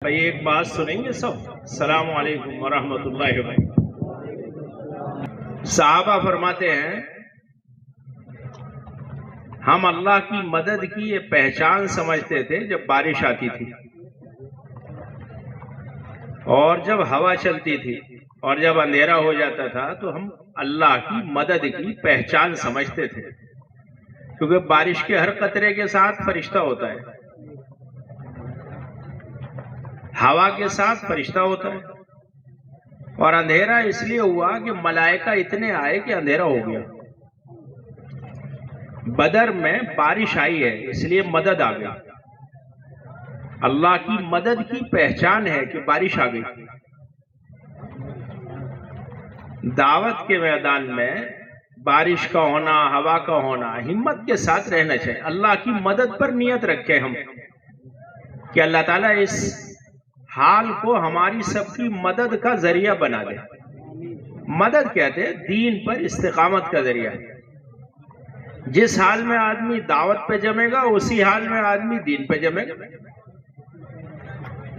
یہ ایک بات سنیں گے سب؟ السلام علیکم ورحمۃ اللہ وبرکاتہ۔ صحابہ فرماتے ہیں ہم اللہ کی مدد کی یہ پہچان سمجھتے تھے جب بارش آتی تھی اور جب ہوا چلتی تھی اور جب اندھیرا ہو جاتا تھا تو ہم اللہ کی مدد کی پہچان سمجھتے تھے، کیونکہ بارش کے ہر قطرے کے ساتھ فرشتہ ہوتا ہے، ہوا کے ساتھ فرشتہ ہوتا ہے، اور اندھیرا اس لیے ہوا کہ ملائکہ اتنے آئے کہ اندھیرا ہو گیا۔ بدر میں بارش آئی ہے اس لیے مدد آ گئی، اللہ کی مدد کی پہچان ہے کہ بارش آ گئی۔ دعوت کے میدان میں بارش کا ہونا، ہوا کا ہونا، ہمت کے ساتھ رہنا چاہیے۔ اللہ کی مدد پر نیت رکھیں ہم کہ اللہ تعالیٰ اس حال کو ہماری سب کی مدد کا ذریعہ بنا دے۔ مدد کہتے ہیں دین پر استقامت کا ذریعہ۔ جس حال میں آدمی دعوت پہ جمے گا اسی حال میں آدمی دین پہ جمے گا۔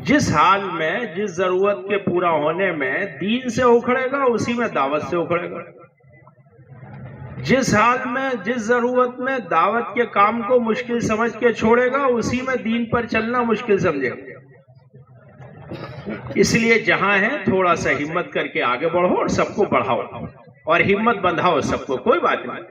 جس حال میں جس ضرورت کے پورا ہونے میں دین سے اکھڑے گا اسی میں دعوت سے اکھڑے گا۔ جس حال میں جس ضرورت میں دعوت کے کام کو مشکل سمجھ کے چھوڑے گا اسی میں دین پر چلنا مشکل سمجھے گا۔ اس لیے جہاں ہے تھوڑا سا ہمت کر کے آگے بڑھو اور سب کو بڑھاؤ اور ہمت بندھاؤ سب کو، کوئی بات نہیں۔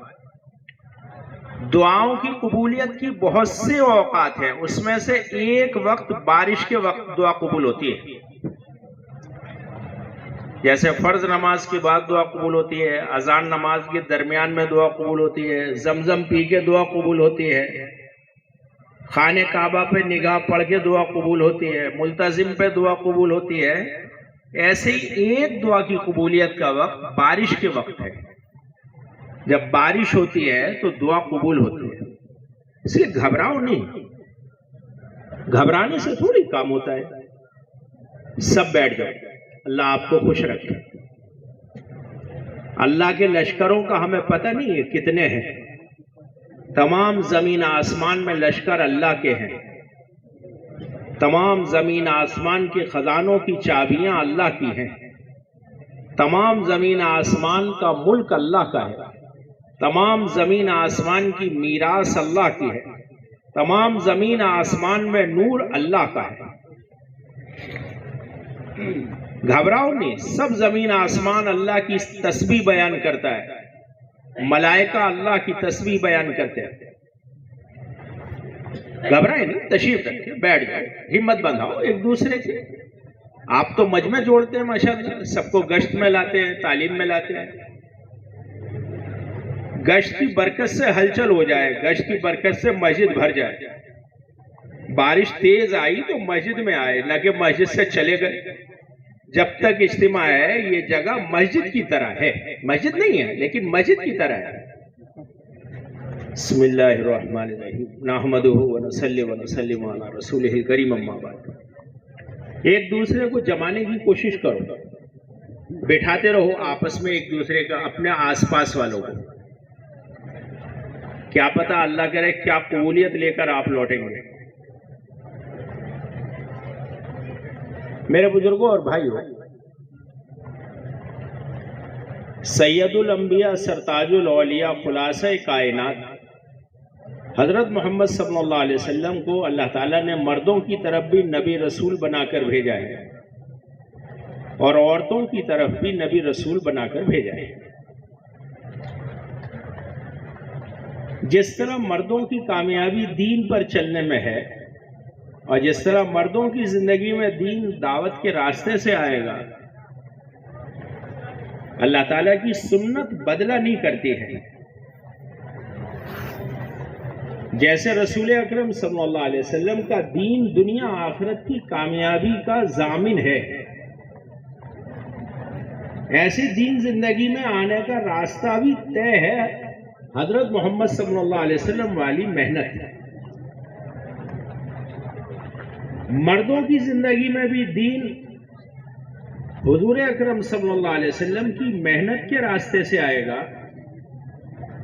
دعاؤں کی قبولیت کی بہت سے اوقات ہیں، اس میں سے ایک وقت بارش کے وقت دعا قبول ہوتی ہے۔ جیسے فرض نماز کے بعد دعا قبول ہوتی ہے، اذان نماز کے درمیان میں دعا قبول ہوتی ہے، زمزم پی کے دعا قبول ہوتی ہے، خانہ کعبہ پہ نگاہ پڑھ کے دعا قبول ہوتی ہے، ملتزم پہ دعا قبول ہوتی ہے۔ ایسے ہی ایک دعا کی قبولیت کا وقت بارش کے وقت ہے۔ جب بارش ہوتی ہے تو دعا قبول ہوتی ہے، اس لیے گھبراؤ نہیں، گھبرانے سے تھوڑی کام ہوتا ہے۔ سب بیٹھ جاؤ، اللہ آپ کو خوش رکھے۔ اللہ کے لشکروں کا ہمیں پتہ نہیں ہے کتنے ہیں، تمام زمین آسمان میں لشکر اللہ کے ہیں، تمام زمین آسمان کے خزانوں کی چابیاں اللہ کی ہیں، تمام زمین آسمان کا ملک اللہ کا ہے، تمام زمین آسمان کی میراث اللہ کی ہے، تمام زمین آسمان میں نور اللہ کا ہے۔ گھبراؤ نہیں، سب زمین آسمان اللہ کی تسبیح بیان کرتا ہے، ملائکہ اللہ کی تسبیح بیان کرتے ہیں۔ گھبرائے نہیں، تشریف رکھیں، بیٹھ جائیں، ہمت بندھاؤ ایک دوسرے کی۔ آپ تو مجمع جوڑتے ہیں ماشاءاللہ، سب کو گشت میں لاتے ہیں، تعلیم میں لاتے ہیں۔ گشت کی برکت سے ہلچل ہو جائے، گشت کی برکت سے مسجد بھر جائے۔ بارش تیز آئی تو مسجد میں آئے، نہ کہ مسجد سے چلے گئے۔ جب تک اجتماع ہے یہ جگہ مسجد کی طرح ہے، مسجد نہیں ہے لیکن مسجد کی طرح ہے۔ بسم اللہ الرحمن الرحیم، نحمدہ ونصلی ونسلم علی رسولہ الکریم، اما بعد۔ ایک دوسرے کو جمانے کی کوشش کرو، بٹھاتے رہو آپس میں ایک دوسرے کا، اپنے آس پاس والوں کو۔ کیا پتہ اللہ کرے کیا قبولیت لے کر آپ لوٹیں گے۔ میرے بزرگوں اور بھائیوں، سید الانبیاء سرتاج الاولیاء خلاصہ کائنات حضرت محمد صلی اللہ علیہ وسلم کو اللہ تعالیٰ نے مردوں کی طرف بھی نبی رسول بنا کر بھیجا ہے اور عورتوں کی طرف بھی نبی رسول بنا کر بھیجا ہے۔ جس طرح مردوں کی کامیابی دین پر چلنے میں ہے اور جس طرح مردوں کی زندگی میں دین دعوت کے راستے سے آئے گا، اللہ تعالیٰ کی سنت بدلہ نہیں کرتی ہے۔ جیسے رسول اکرم صلی اللہ علیہ وسلم کا دین دنیا آخرت کی کامیابی کا ضامن ہے، ایسے دین زندگی میں آنے کا راستہ بھی طے ہے حضرت محمد صلی اللہ علیہ وسلم والی محنت ہے۔ مردوں کی زندگی میں بھی دین حضور اکرم صلی اللہ علیہ وسلم کی محنت کے راستے سے آئے گا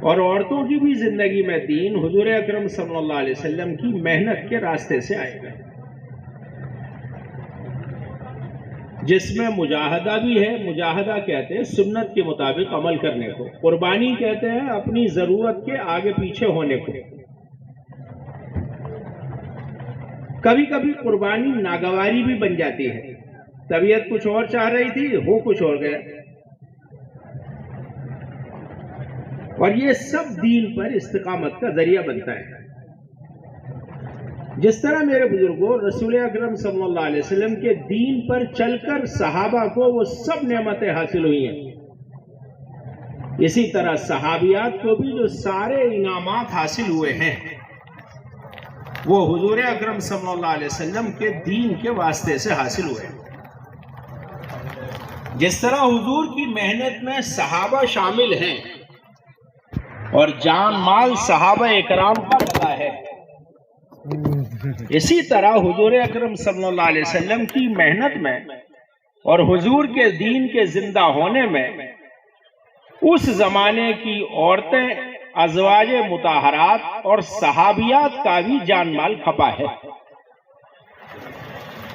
اور عورتوں کی بھی زندگی میں دین حضور اکرم صلی اللہ علیہ وسلم کی محنت کے راستے سے آئے گا۔ جس میں مجاہدہ بھی ہے. مجاہدہ کہتے ہیں سنت کے مطابق عمل کرنے کو. قربانی کہتے ہیں اپنی ضرورت کے آگے پیچھے ہونے کو. کبھی کبھی قربانی ناگواری بھی بن جاتی ہے. طبیعت کچھ اور چاہ رہی تھی، ہو کچھ اور گیا. اور یہ سب دین پر استقامت کا ذریعہ بنتا ہے. جس طرح میرے بزرگوں رسول اکرم صلی اللہ علیہ وسلم کے دین پر چل کر صحابہ کو وہ سب نعمتیں حاصل ہوئی ہیں، اسی طرح صحابیات کو بھی جو سارے انعامات حاصل ہوئے ہیں وہ حضور اکرم صلی اللہ علیہ وسلم کے دین کے واسطے سے حاصل ہوئے. جس طرح حضور کی محنت میں صحابہ شامل ہیں اور جان مال صحابہ اکرام کا لگا ہے، اسی طرح حضور اکرم صلی اللہ علیہ وسلم کی محنت میں اور حضور کے دین کے زندہ ہونے میں اس زمانے کی عورتیں، ازواج مطہرات اور صحابیات کا بھی جان مال کھپا ہے،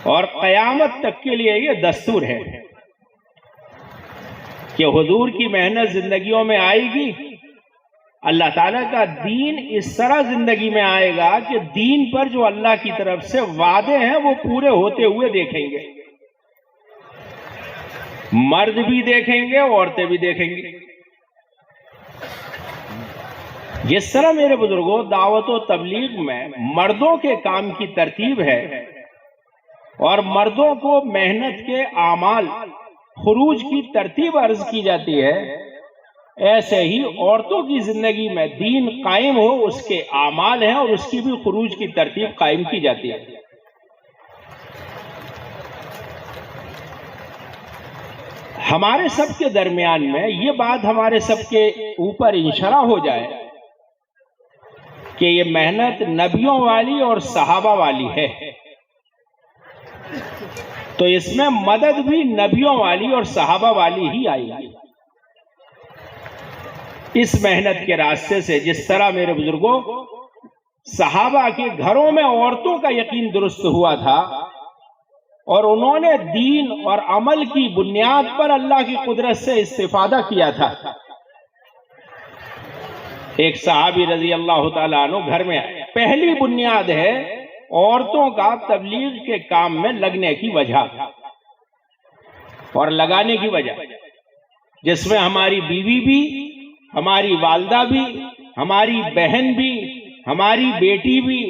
اور قیامت تک کے لیے یہ دستور ہے کہ حضور کی محنت زندگیوں میں آئے گی. اللہ تعالیٰ کا دین اس طرح زندگی میں آئے گا کہ دین پر جو اللہ کی طرف سے وعدے ہیں وہ پورے ہوتے ہوئے دیکھیں گے. مرد بھی دیکھیں گے، عورتیں بھی دیکھیں گے. جس طرح میرے بزرگوں دعوت و تبلیغ میں مردوں کے کام کی ترتیب ہے اور مردوں کو محنت کے اعمال خروج کی ترتیب عرض کی جاتی ہے، ایسے ہی عورتوں کی زندگی میں دین قائم ہو اس کے اعمال ہیں اور اس کی بھی خروج کی ترتیب قائم کی جاتی ہے. ہمارے سب کے درمیان میں یہ بات ہمارے سب کے اوپر انشرح ہو جائے کہ یہ محنت نبیوں والی اور صحابہ والی ہے، تو اس میں مدد بھی نبیوں والی اور صحابہ والی ہی آئی گی. اس محنت کے راستے سے جس طرح میرے بزرگوں صحابہ کے گھروں میں عورتوں کا یقین درست ہوا تھا اور انہوں نے دین اور عمل کی بنیاد پر اللہ کی قدرت سے استفادہ کیا تھا. ایک صحابی رضی اللہ تعالیٰ عنہ گھر میں آئے. پہلی بنیاد ہے عورتوں کا تبلیغ کے کام میں لگنے کی وجہ اور لگانے کی وجہ، جس میں ہماری بیوی بھی، ہماری والدہ بھی، ہماری بہن بھی، ہماری بیٹی بھی،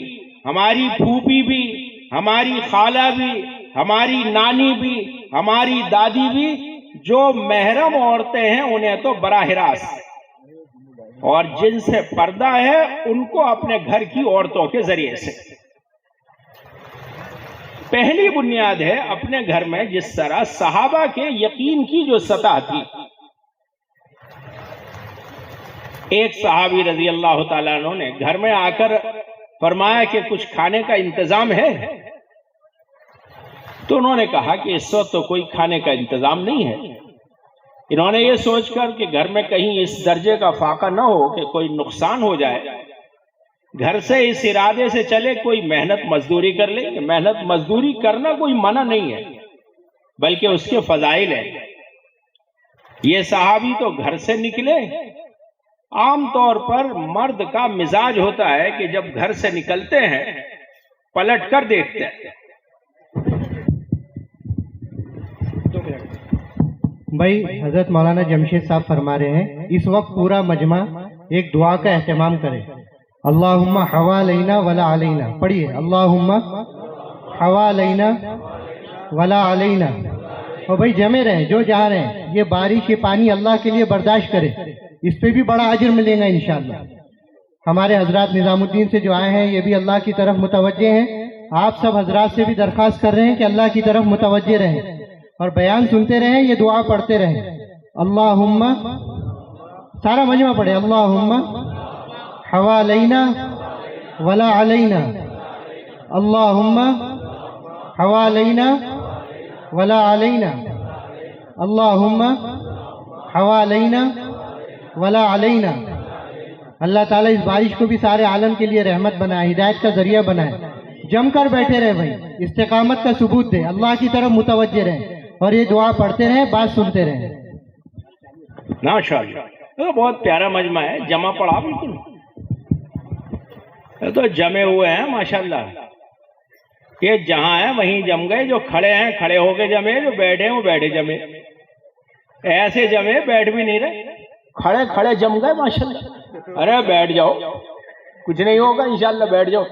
ہماری پھوپھی بھی، ہماری خالہ بھی، ہماری نانی بھی، ہماری دادی بھی، جو محرم عورتیں ہیں انہیں تو براہ راست، اور جن سے پردہ ہے ان کو اپنے گھر کی عورتوں کے ذریعے سے. پہلی بنیاد ہے اپنے گھر میں جس طرح صحابہ کے یقین کی جو سطح تھی. ایک صحابی رضی اللہ تعالیٰ عنہ نے گھر میں آ کر فرمایا کہ کچھ کھانے کا انتظام ہے؟ تو انہوں نے کہا کہ اس وقت تو کوئی کھانے کا انتظام نہیں ہے. انہوں نے یہ سوچ کر کہ گھر میں کہیں اس درجے کا فاقہ نہ ہو کہ کوئی نقصان ہو جائے، گھر سے اس ارادے سے چلے کوئی محنت مزدوری کر لے. محنت مزدوری کرنا کوئی منع نہیں ہے بلکہ اس کے فضائل ہیں. یہ صحابی تو گھر سے نکلے. عام طور پر مرد کا مزاج ہوتا ہے کہ جب گھر سے نکلتے ہیں پلٹ کر دیکھتے ہیں. بھائی حضرت مولانا جمشید صاحب فرما رہے ہیں اس وقت پورا مجمع ایک دعا کا اہتمام کرے. اللہم حوالینا ولا علینا. پڑھیے اللہم حوالینا ولا علینا. اور بھائی جمے رہیں جو جا رہے ہیں، یہ بارش یہ پانی اللہ کے لیے برداشت کرے، اس پہ بھی بڑا اجر ملے گا انشاءاللہ. ہمارے حضرات نظام الدین سے جو آئے ہیں یہ بھی اللہ کی طرف متوجہ ہیں. آپ سب حضرات سے بھی درخواست کر رہے ہیں کہ اللہ کی طرف متوجہ رہیں اور بیان سنتے رہیں، یہ دعا پڑھتے رہیں. اللہم، سارا مجمع پڑھے، اللہم حوالینا ولا علینا. اللہم حوالینا ولا علینا. اللہم حوالینا ولا علینا. اللہ تعالیٰ اس بارش کو بھی سارے عالم کے لیے رحمت بنائے، ہدایت کا ذریعہ بنائے. جم کر بیٹھے رہے بھائی، استقامت کا ثبوت دے، اللہ کی طرف متوجہ رہیں. اور یہ دعا پڑھتے رہیں، بات سنتے رہیں۔ ماشاءاللہ، تو بہت پیارا مجمع ہے، جمع پڑھا بالکل، تو جمے ہوئے ہیں ماشاءاللہ، یہ جہاں ہیں وہیں جم گئے، جو کھڑے ہیں کھڑے ہو کے جمے، جو بیٹھے ہیں وہ بیٹھے جمے، ایسے جمے بیٹھ بھی نہیں رہے، کھڑے کھڑے جم گئے ماشاءاللہ۔ ارے بیٹھ جاؤ، کچھ نہیں ہوگا انشاءاللہ، بیٹھ جاؤ۔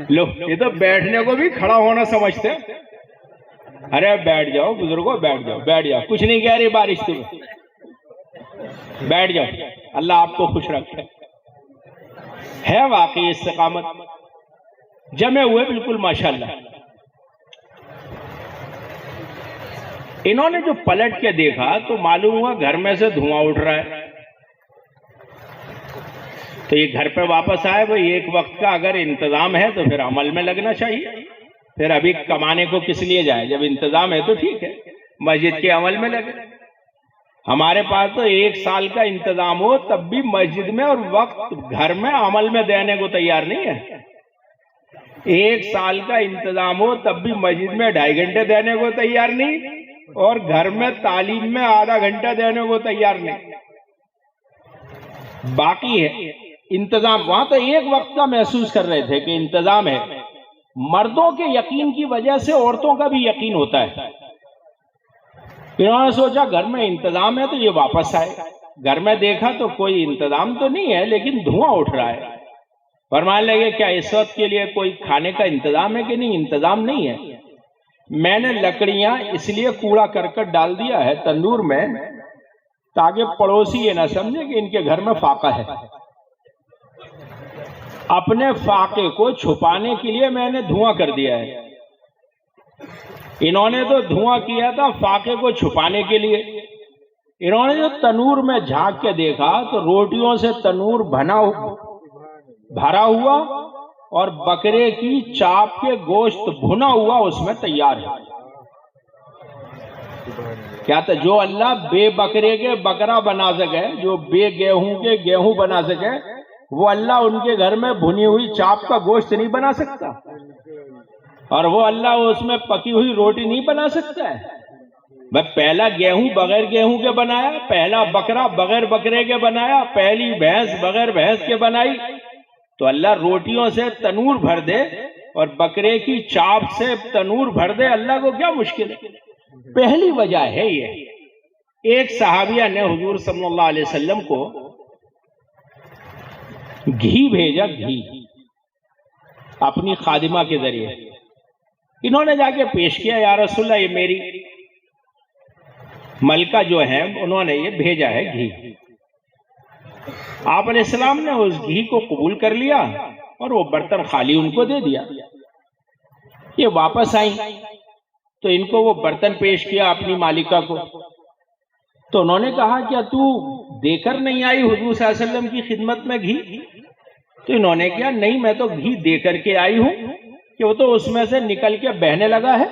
لو، یہ تو بیٹھنے کو بھی کھڑا ہونا سمجھتے ہیں۔ ارے بیٹھ جاؤ بزرگوں، بیٹھ جاؤ، بیٹھ جاؤ، کچھ نہیں کہہ رہی بارش تمہیں، بیٹھ جاؤ، اللہ آپ کو خوش رکھے۔ ہے واقعی استقامت، جمے ہوئے بالکل ماشاءاللہ۔ انہوں نے جو پلٹ کے دیکھا تو معلوم ہوا گھر میں سے دھواں اٹھ رہا ہے، تو یہ گھر پہ واپس آئے، بھائی ایک وقت کا اگر انتظام ہے تو پھر عمل میں لگنا چاہیے، پھر ابھی کمانے کو کس لیے جائے، جب انتظام ہے تو ٹھیک ہے، مسجد کے عمل میں لگے۔ ہمارے پاس تو 1 سال کا انتظام ہو تب بھی مسجد میں اور وقت گھر میں عمل میں دینے کو تیار نہیں ہے۔ 1 سال کا انتظام ہو تب بھی مسجد میں 2.5 گھنٹے دینے کو تیار نہیں، اور گھر میں تعلیم میں آدھا گھنٹہ دینے کو تیار نہیں۔ باقی ہے انتظام، وہاں تو ایک وقت کا محسوس کر رہے تھے کہ انتظام ہے۔ مردوں کے یقین کی وجہ سے عورتوں کا بھی یقین ہوتا ہے۔ انہوں نے سوچا گھر میں انتظام ہے تو یہ واپس آئے، گھر میں دیکھا تو کوئی انتظام تو نہیں ہے لیکن دھواں اٹھ رہا ہے۔ فرمانے لگے کیا اس وقت کے لیے کوئی کھانے کا انتظام ہے کہ نہیں؟ انتظام نہیں ہے، میں نے لکڑیاں اس لیے کوڑا کرکٹ ڈال دیا ہے تندور میں تاکہ پڑوسی یہ نہ سمجھے کہ ان کے گھر میں فاقہ ہے۔ اپنے فاقے کو چھپانے کے لیے میں نے دھواں کر دیا ہے۔ انہوں نے تو دھواں کیا تھا فاقے کو چھپانے کے لیے۔ انہوں نے جو تنور میں جھانک کے دیکھا تو روٹیوں سے تنور بھرا ہوا اور بکرے کی چاپ کے گوشت بھنا ہوا اس میں تیار ہے۔ کیا تھا؟ جو اللہ بے بکرے کے بکرا بنا سکے، جو بے گیہوں کے گیہوں بنا سکے، وہ اللہ ان کے گھر میں بھنی ہوئی چاپ کا گوشت نہیں بنا سکتا، اور وہ اللہ اس میں پکی ہوئی روٹی نہیں بنا سکتا ہے۔ پہلا گیہوں بغیر گیہوں کے بنایا، پہلا بکرا بغیر بکرے کے بنایا، پہلی بھینس بغیر بھینس کے بنائی، تو اللہ روٹیوں سے تنور بھر دے اور بکرے کی چاپ سے تنور بھر دے، اللہ کو کیا مشکل ہے؟ پہلی وجہ ہے یہ۔ ایک صحابیہ نے حضور صلی اللہ علیہ وسلم کو گھی بھیجا، گھی اپنی خادمہ کے ذریعے۔ انہوں نے جا کے پیش کیا، یا رسول اللہ یہ میری ملکہ جو ہے انہوں نے یہ بھیجا ہے گھی۔ آپ علیہ السلام نے اس گھی کو قبول کر لیا اور وہ برتن خالی ان کو دے دیا۔ یہ واپس آئیں تو ان کو وہ برتن پیش کیا اپنی مالکہ کو، تو انہوں نے کہا کیا تو دے کر نہیں آئی حضور صلی اللہ علیہ وسلم کی خدمت میں گھی؟ تو انہوں نے کہا نہیں، میں تو گھی دے کر کے آئی ہوں، کہ وہ تو اس میں سے نکل کے بہنے لگا ہے،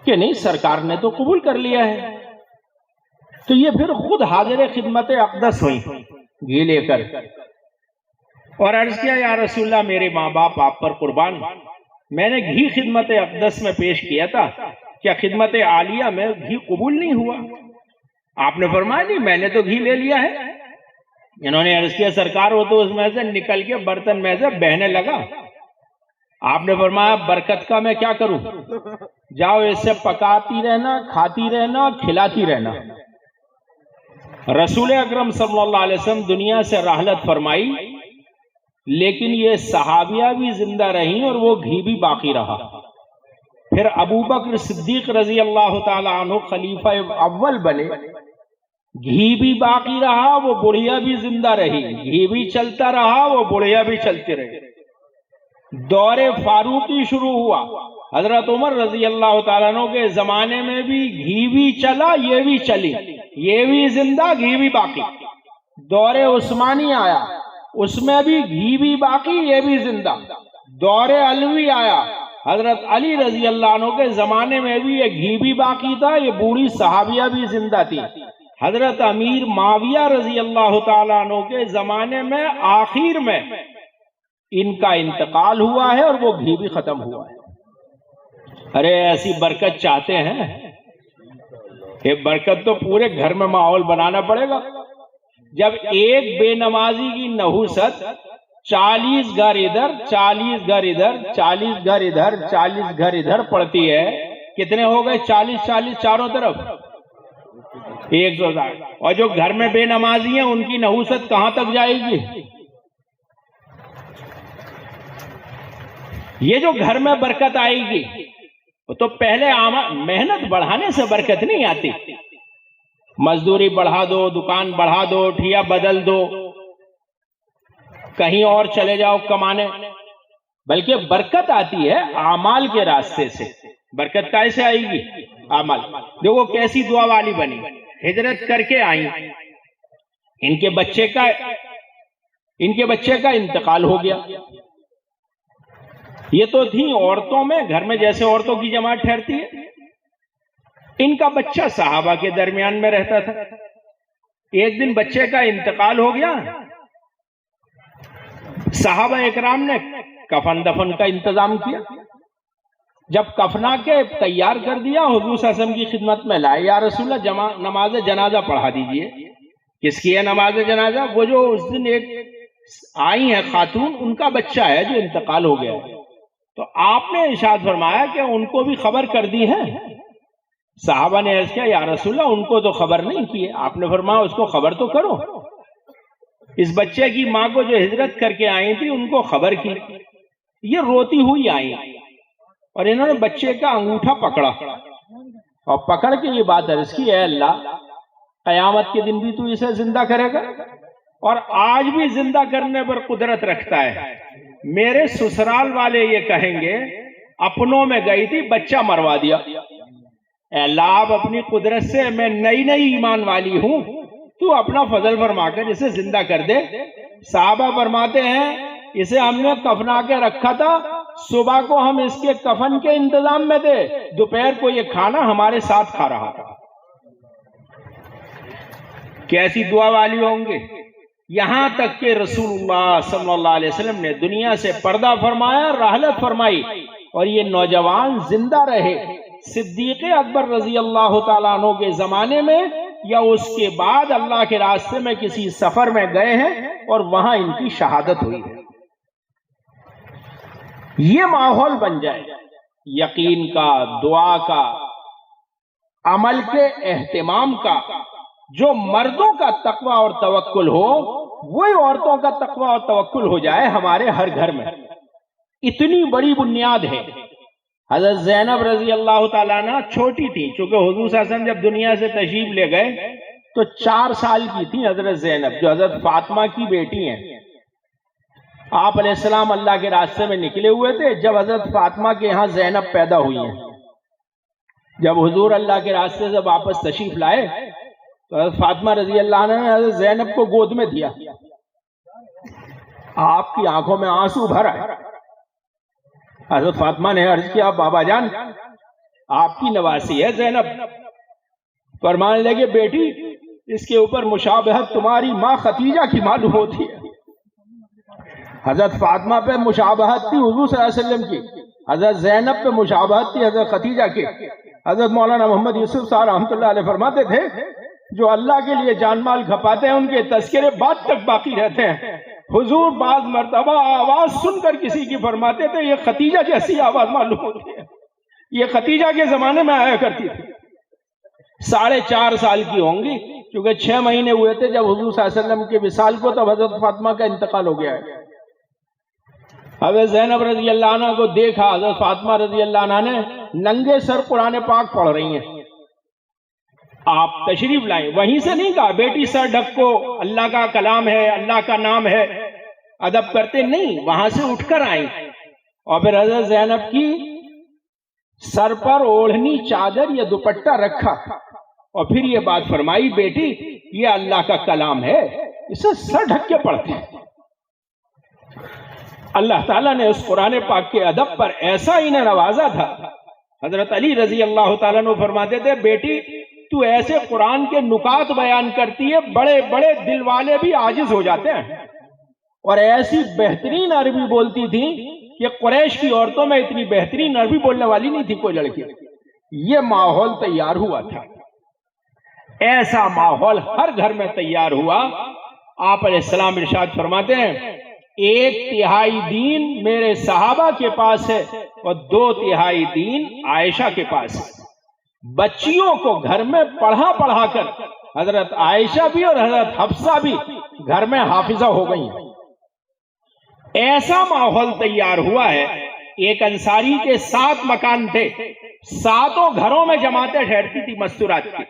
کہ نہیں سرکار نے تو قبول کر لیا ہے۔ تو یہ پھر خود حاضر خدمت اقدس ہوئی گھی لے کر، اور عرض کیا یا رسول اللہ میرے ماں باپ آپ پر قربان، میں نے گھی خدمت اقدس میں پیش کیا تھا، کیا خدمت عالیہ میں گھی قبول نہیں ہوا؟ آپ نے فرمایا نہیں، میں نے تو گھی لے لیا ہے۔ انہوں نے عرض کیا سرکار وہ تو اس میں سے نکل کے برتن میں سے بہنے لگا۔ آپ نے فرمایا برکت کا میں کیا کروں؟ جاؤ اس سے پکاتی رہنا، کھاتی رہنا، کھلاتی رہنا۔ رسول اکرم صلی اللہ علیہ وسلم دنیا سے رحلت فرمائی، لیکن یہ صحابیہ بھی زندہ رہیں اور وہ گھی بھی باقی رہا۔ پھر ابو بکر صدیق رضی اللہ تعالی عنہ خلیفہ اول بنے، گھی بھی باقی رہا، وہ بڑھیا بھی زندہ رہی، گھی بھی چلتا رہا، وہ بڑھیا بھی چلتی رہی۔ دور فاروقی شروع ہوا، حضرت عمر رضی اللہ تعالیٰ عنہ کے زمانے میں بھی گھی بھی چلا، یہ بھی چلی، یہ بھی زندہ، گھی بھی باقی۔ دور عثمانی آیا، اس میں بھی گھی بھی باقی، یہ بھی زندہ۔ دور علوی آیا، حضرت علی رضی اللہ عنہ کے زمانے میں بھی یہ گھی بھی باقی تھا، یہ بوڑھی صحابیہ بھی زندہ تھی۔ حضرت امیر معاویہ رضی اللہ تعالیٰ عنہ کے زمانے میں آخر میں ان کا انتقال ہوا ہے اور وہ گھی بھی ختم ہوا ہے۔ ارے ایسی برکت چاہتے ہیں، یہ برکت تو پورے گھر میں ماحول بنانا پڑے گا۔ جب ایک بے نمازی کی نحوست 40 گھر ادھر 40 گھر ادھر 40 گھر ادھر 40 گھر ادھر پڑتی ہے، کتنے ہو گئے؟ 40 چاروں طرف 160۔ اور جو گھر میں بے نمازی ہیں ان کی نحوست کہاں تک جائے گی؟ یہ جو گھر میں برکت آئے گی وہ تو پہلے محنت بڑھانے سے برکت نہیں آتی۔ مزدوری بڑھا دو، دکان بڑھا دو، ٹھیا بدل دو، کہیں اور چلے جاؤ کمانے، بلکہ برکت آتی ہے اعمال کے راستے سے۔ برکت کیسے آئے گی؟ اعمال۔ دیکھو کیسی دعا والی بنی، ہجرت کر کے آئیں، ان کے بچے کا انتقال ہو گیا۔ یہ تو تھی عورتوں میں، گھر میں جیسے عورتوں کی جماعت ٹھہرتی ہے، ان کا بچہ صحابہ کے درمیان میں رہتا تھا۔ ایک دن بچے کا انتقال ہو گیا، صحابہ اکرام نے کفن دفن کا انتظام کیا۔ جب کفنا کے تیار کر دیا، حضور صلی اللہ علیہ وسلم کی خدمت میں لائے، یا رسول اللہ نماز جنازہ پڑھا دیجئے۔ کس کی ہے نماز جنازہ؟ وہ جو اس دن ایک آئی ہیں خاتون، ان کا بچہ ہے جو انتقال ہو گیا۔ تو آپ نے ارشاد فرمایا کہ ان کو بھی خبر کر دی ہے؟ صحابہ نے عرض کیا یا رسول اللہ ان کو تو خبر نہیں کی ہے۔ آپ نے فرمایا اس کو خبر تو کرو۔ اس بچے کی ماں کو جو ہجرت کر کے آئی تھی ان کو خبر کی، یہ روتی ہوئی آئی اور انہوں نے بچے کا انگوٹھا پکڑا اور پکڑ کے یہ بات عرض کی، اے اللہ قیامت کے دن بھی تو اسے زندہ کرے گا اور آج بھی زندہ کرنے پر قدرت رکھتا ہے۔ میرے سسرال والے یہ کہیں گے اپنوں میں گئی تھی بچہ مروا دیا، اے اللہ آپ اپنی قدرت سے، میں نئی ایمان والی ہوں، تو اپنا فضل فرما کر اسے زندہ کر دے۔ صحابہ فرماتے ہیں اسے ہم نے کفنا کے رکھا تھا، صبح کو ہم اس کے کفن کے انتظام میں تھے، دوپہر کو یہ کھانا ہمارے ساتھ کھا رہا تھا۔ کیسی دعا والی ہوں گے؟ یہاں تک کہ رسول اللہ صلی اللہ علیہ وسلم نے دنیا سے پردہ فرمایا، رحلت فرمائی، اور یہ نوجوان زندہ رہے۔ صدیق اکبر رضی اللہ تعالیٰ عنہ کے زمانے میں یا اس کے بعد اللہ کے راستے میں کسی سفر میں گئے ہیں اور وہاں ان کی شہادت ہوئی ہے۔ یہ ماحول بن جائے یقین کا، دعا کا، عمل کے اہتمام کا، جو مردوں کا تقوی اور توکل ہو وہی عورتوں کا تقوی اور توکل ہو جائے ہمارے ہر گھر میں۔ اتنی بڑی بنیاد ہے۔ حضرت زینب رضی اللہ تعالیٰ عنہ چھوٹی تھی، چونکہ حضور صلی اللہ علیہ وسلم جب دنیا سے تشریف لے گئے تو 4 سال کی تھی حضرت زینب، جو حضرت فاطمہ کی بیٹی ہیں۔ آپ علیہ السلام اللہ کے راستے میں نکلے ہوئے تھے جب حضرت فاطمہ کے یہاں زینب پیدا ہوئی ہیں۔ جب حضور اللہ کے راستے سے واپس تشریف لائے تو حضرت فاطمہ رضی اللہ عنہ نے حضرت زینب کو گود میں دیا۔ آپ کی آنکھوں میں آنسو بھر آئے۔ حضرت فاطمہ نے عرض کیا بابا جان آپ کی نواسی ہے زینب۔ فرمانے لگے بیٹی اس کے اوپر مشابہت تمہاری ماں خدیجہ کی معلوم ہوتی ہے۔ حضرت فاطمہ پہ مشابہت تھی حضور صلی اللہ علیہ وسلم کی، حضرت زینب پہ مشابہت تھی حضرت خدیجہ کی۔ حضرت مولانا محمد یوسف صاحب رحمۃ اللہ علیہ فرماتے تھے جو اللہ کے لیے جان مال کھپاتے ہیں ان کے تذکرے بعد تک باقی رہتے ہیں۔ حضور بعض مرتبہ آواز سن کر کسی کی فرماتے تھے یہ خدیجہ جیسی آواز معلوم ہوتی ہے، یہ خدیجہ کے زمانے میں آیا کرتی تھی۔ 4.5 سال کی ہوں گی، کیونکہ 6 مہینے ہوئے تھے جب حضور صلی اللہ علیہ وسلم کے وصال کو، تب حضرت فاطمہ کا انتقال ہو گیا ہے۔ حضرت زینب رضی اللہ عنہ کو دیکھا، حضرت فاطمہ رضی اللہ عنہ نے ننگے سر قرآن پاک پڑھ رہی ہیں۔ آپ تشریف لائیں، وہیں سے نہیں کہا بیٹی سر ڈھکو، اللہ کا کلام ہے، اللہ کا نام ہے، ادب کرتے نہیں، وہاں سے اٹھ کر آئیں اور پھر حضرت زینب کی سر پر اوڑھنی چادر یا دوپٹہ رکھا اور پھر یہ بات فرمائی بیٹی یہ اللہ کا کلام ہے، اسے سر ڈھک کے پڑھتے ہیں۔ اللہ تعالیٰ نے اس قرآن پاک کے ادب پر ایسا انہیں نوازا تھا۔ حضرت علی رضی اللہ تعالیٰ عنہ فرماتے تھے بیٹی تو ایسے قرآن کے نکات بیان کرتی ہے بڑے بڑے دل والے بھی عاجز ہو جاتے ہیں، اور ایسی بہترین عربی بولتی تھی کہ قریش کی عورتوں میں اتنی بہترین عربی بولنے والی نہیں تھی کوئی لڑکی. یہ ماحول تیار ہوا تھا، ایسا ماحول ہر گھر میں تیار ہوا. آپ علیہ السلام ارشاد فرماتے ہیں 1/3 دین میرے صحابہ کے پاس ہے اور 2/3 دین عائشہ کے پاس ہے. بچیوں کو گھر میں پڑھا کر حضرت عائشہ بھی اور حضرت حفصہ بھی گھر میں حافظہ ہو گئی. ایسا ماحول تیار ہوا ہے. ایک انصاری کے 7 مکان تھے، 7 گھروں میں جماعتیں ٹھہرتی تھی مستورات کی.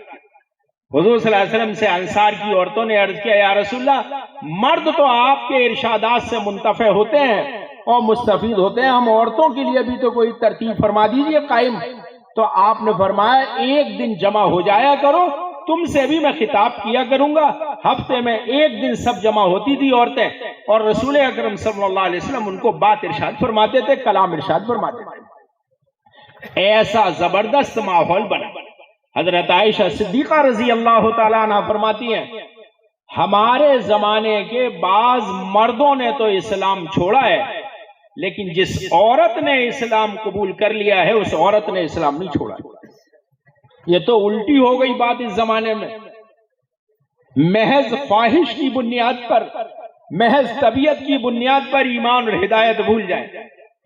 حضور صلی اللہ علیہ وسلم سے انصار کی عورتوں نے عرض کیا یا رسول اللہ، مرد تو آپ کے ارشادات سے منتفع ہوتے ہیں اور مستفید ہوتے ہیں، ہم عورتوں کے لیے بھی تو کوئی ترتیب فرما دیجئے قائم. تو آپ نے فرمایا 1 دن جمع ہو جایا کرو، تم سے بھی میں خطاب کیا کروں گا. ہفتے میں 1 دن سب جمع ہوتی تھی عورتیں، اور رسول اکرم صلی اللہ علیہ وسلم ان کو بات ارشاد فرماتے تھے، کلام ارشاد فرماتے تھے. ایسا زبردست ماحول بنا. حضرت عائشہ صدیقہ رضی اللہ تعالیٰ عنہ فرماتی ہیں ہمارے زمانے کے بعض مردوں نے تو اسلام چھوڑا ہے، لیکن جس عورت نے اسلام قبول کر لیا ہے اس عورت نے اسلام نہیں چھوڑا. یہ تو الٹی ہو گئی بات اس زمانے میں. محض خواہش کی بنیاد پر، محض طبیعت کی بنیاد پر ایمان اور ہدایت بھول جائیں.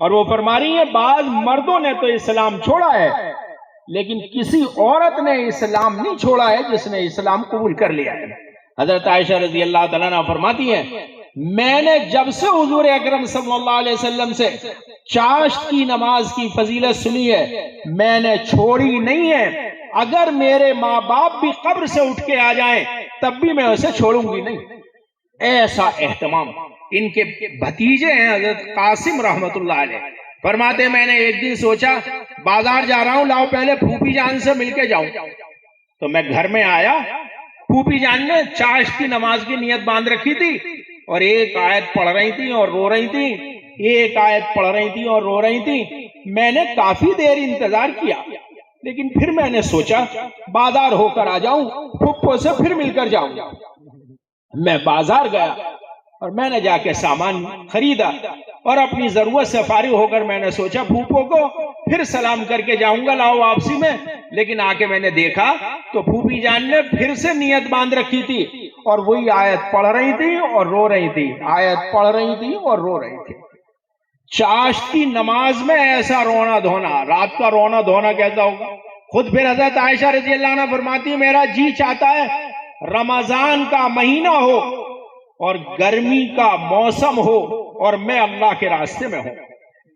اور وہ فرما رہی ہیں بعض مردوں نے تو اسلام چھوڑا ہے، لیکن کسی عورت نے اسلام نہیں چھوڑا ہے جس نے اسلام قبول کر لیا ہے. حضرت عائشہ رضی اللہ تعالیٰ عنہ فرماتی ہیں میں نے جب سے حضور اکرم صلی اللہ علیہ وسلم سے چاشت کی نماز کی فضیلت سنی ہے میں نے چھوڑی نہیں ہے. اگر میرے ماں باپ بھی قبر سے اٹھ کے آ جائیں تب بھی میں اسے چھوڑوں گی نہیں. ایسا اہتمام. ان کے بھتیجے ہیں حضرت قاسم رحمت اللہ علیہ، فرماتے میں نے ایک دن سوچا بازار جا رہا ہوں، لاؤ پہلے پھوپھی جان سے مل کے جاؤں. تو میں گھر میں آیا، پھوپھی جان نے چاشت کی نماز کی نیت باندھ رکھی تھی اور ایک آیت پڑھ رہی تھی اور رو رہی تھی، ایک آیت پڑھ رہی تھی اور رو رہی تھی. میں نے کافی دیر انتظار کیا، لیکن پھر میں نے سوچا بازار ہو کر آ جاؤں، پھپھو سے پھر مل کر جاؤں. میں بازار گیا اور میں نے جا کے سامان خریدا اور اپنی ضرورت سے فارغ ہو کر میں نے سوچا پھوپھو کو پھر سلام کر کے جاؤں گا لاؤ واپسی میں. لیکن آ کے میں نے دیکھا تو پھوپھی جان نے پھر سے نیت باندھ رکھی تھی اور وہی آیت پڑھ رہی تھی اور رو رہی تھی، آیت پڑھ رہی تھی اور رو رہی تھی. چاشت کی نماز میں ایسا رونا دھونا، رات کا رونا دھونا کیسا ہوگا. خود پھر حضرت عائشہ رضی اللہ عنہ فرماتی میرا جی چاہتا ہے رمضان کا مہینہ ہو اور گرمی کا موسم ہو اور میں اللہ کے راستے میں ہوں.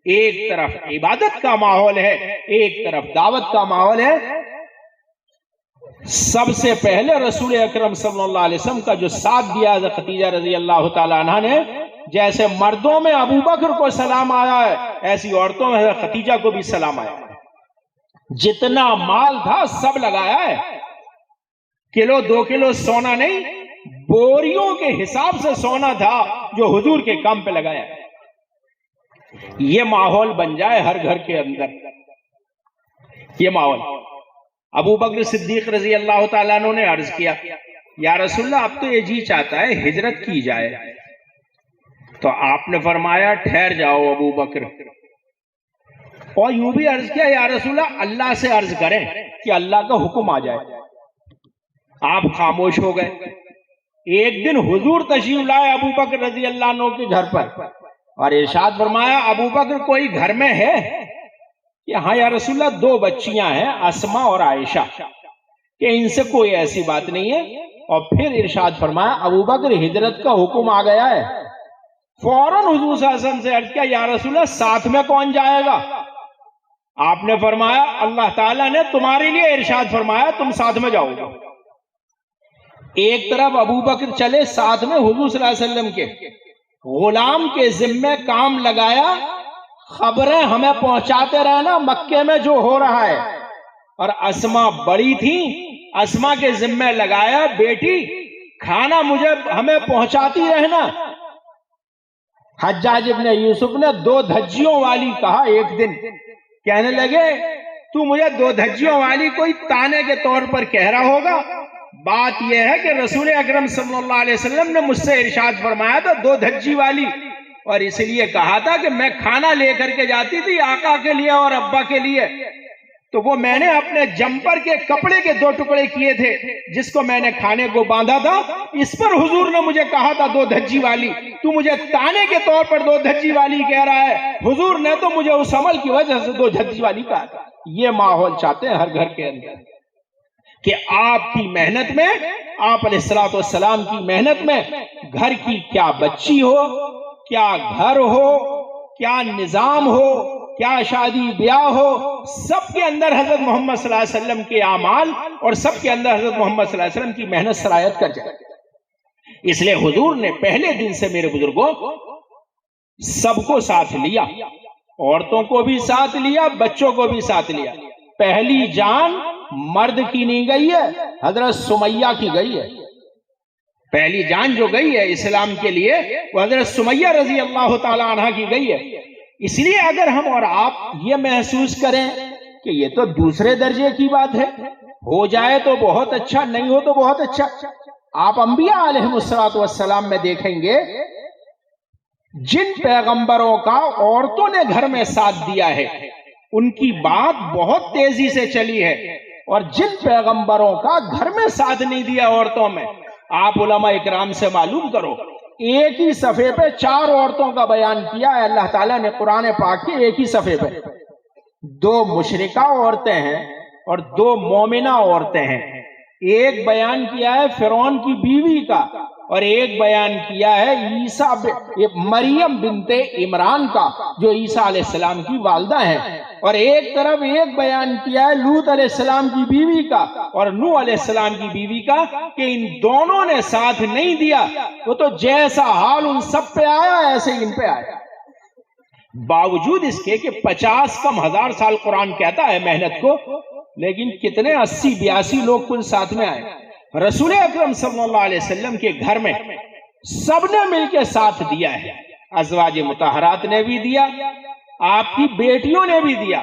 ایک طرف عبادت کا ماحول ہے، ایک طرف دعوت کا ماحول ہے. سب سے پہلے رسول اکرم صلی اللہ علیہ وسلم کا جو ساتھ دیا حضرت خدیجہ رضی اللہ تعالیٰ عنہ نے، جیسے مردوں میں ابو بکر کو سلام آیا ہے ایسی عورتوں میں حضرت خدیجہ کو بھی سلام آیا ہے. جتنا مال تھا سب لگایا ہے، 1-2 کلو سونا نہیں، بوریوں کے حساب سے سونا تھا جو حضور کے کام پہ لگایا ہے. یہ ماحول بن جائے ہر گھر کے اندر، یہ ماحول. ابو بکر صدیق رضی اللہ تعالیٰ عنہ نے عرض کیا یا رسول اللہ اب تو یہ جی چاہتا ہے ہجرت کی جائے. تو آپ نے فرمایا ٹھہر جاؤ ابو بکر، اور یوں بھی عرض کیا یا رسول اللہ اللہ سے عرض کریں کہ اللہ کا حکم آ جائے. آپ خاموش ہو گئے. ایک دن حضور تشریف لائے ابو بکر رضی اللہ عنہ کے گھر پر اور ارشاد فرمایا ابو بکر کوئی گھر میں ہے؟ کہ ہاں یا رسول اللہ 2 بچیاں ہیں اسما اور عائشہ، کہ ان سے کوئی ایسی بات نہیں ہے. اور پھر ارشاد فرمایا ابو بکر ہجرت کا حکم آ گیا ہے. فوراً حضور صلی اللہ علیہ وسلم سے عرض کیا یا رسول اللہ ساتھ میں کون جائے گا؟ آپ نے فرمایا اللہ تعالیٰ نے تمہارے لیے ارشاد فرمایا تم ساتھ میں جاؤ گے. ایک طرف ابو بکر چلے ساتھ میں حضور صلی اللہ علیہ وسلم کے غلام کے ذمے کام لگایا، خبریں ہمیں پہنچاتے رہنا مکے میں جو ہو رہا ہے. اور اسما بڑی تھی، اسما کے ذمے لگایا بیٹی کھانا ہمیں پہنچاتی رہنا. حجاج ابن یوسف نے 2 دھجیوں والی کہا. ایک دن کہنے لگے تو مجھے 2 دھجیوں والی کوئی تانے کے طور پر کہہ رہا ہوگا. بات یہ ہے کہ رسول اکرم صلی اللہ علیہ وسلم نے مجھ سے ارشاد فرمایا تھا 2 دھجی والی، اور اس لیے کہا تھا کہ میں کھانا لے کر کے جاتی تھی آقا کے لیے اور ابا کے لیے، تو وہ میں نے اپنے جمپر کے کپڑے کے 2 ٹکڑے کیے تھے جس کو میں نے کھانے کو باندھا تھا، اس پر حضور نے مجھے کہا تھا 2 دھجی والی، تو مجھے تانے کے طور پر 2 دھجی والی کہہ رہا ہے، حضور نے تو مجھے اس عمل کی وجہ سے 2 دھجی والی کہا تھا۔ یہ ماحول چاہتے ہیں ہر گھر کے اندر کہ آپ کی محنت میں، آپ علیہ الصلوۃ والسلام کی محنت میں گھر کی کیا بچی ہو، کیا گھر ہو، کیا نظام ہو، کیا شادی بیاہ ہو، سب کے اندر حضرت محمد صلی اللہ علیہ وسلم کے اعمال اور سب کے اندر حضرت محمد صلی اللہ علیہ وسلم کی محنت سرایت کر جائے۔ اس لیے حضور نے پہلے دن سے میرے بزرگوں سب کو ساتھ لیا، عورتوں کو بھی ساتھ لیا، بچوں کو بھی ساتھ لیا۔ پہلی جان مرد کی نہیں گئی ہے، حضرت سمیہ کی گئی ہے۔ پہلی جان جو گئی ہے اسلام کے لیے وہ حضرت سمیہ رضی اللہ تعالی عنہ کی گئی ہے۔ اس لیے اگر ہم اور آپ یہ محسوس کریں کہ یہ تو دوسرے درجے کی بات ہے، ہو جائے تو بہت اچھا، نہیں ہو تو بہت اچھا، آپ انبیاء علیہ السلام میں دیکھیں گے جن پیغمبروں کا عورتوں نے گھر میں ساتھ دیا ہے ان کی بات بہت تیزی سے چلی ہے، اور جن پیغمبروں کا گھر میں ساتھ نہیں دیا عورتوں میں، آپ علماء اکرام سے معلوم کرو، ایک ہی صفحے پہ 4 عورتوں کا بیان کیا ہے اللہ تعالیٰ نے قرآن پاک کے ایک ہی صفحے پہ۔ 2 مشرکہ عورتیں ہیں اور 2 مومنہ عورتیں ہیں۔ ایک بیان کیا ہے فرعون کی بیوی کا، اور ایک بیان کیا ہے مریم بنت عمران کا جو عیسیٰ علیہ السلام کی والدہ ہیں، اور ایک طرف ایک بیان کیا ہے لوط علیہ السلام کی بیوی کا اور نوح علیہ السلام کی بیوی کا، کہ ان دونوں نے ساتھ نہیں دیا، وہ تو جیسا حال ان سب پہ آیا ایسے ان پہ آیا۔ باوجود اس کے کہ 50 کم 1000 سال قرآن کہتا ہے محنت کو، لیکن کتنے 80-82 لوگ کل ساتھ میں آئے۔ رسول اکرم صلی اللہ علیہ وسلم کے گھر میں سب نے مل کے ساتھ دیا ہے، ازواج مطہرات نے بھی دیا، آپ کی بیٹیوں نے بھی دیا۔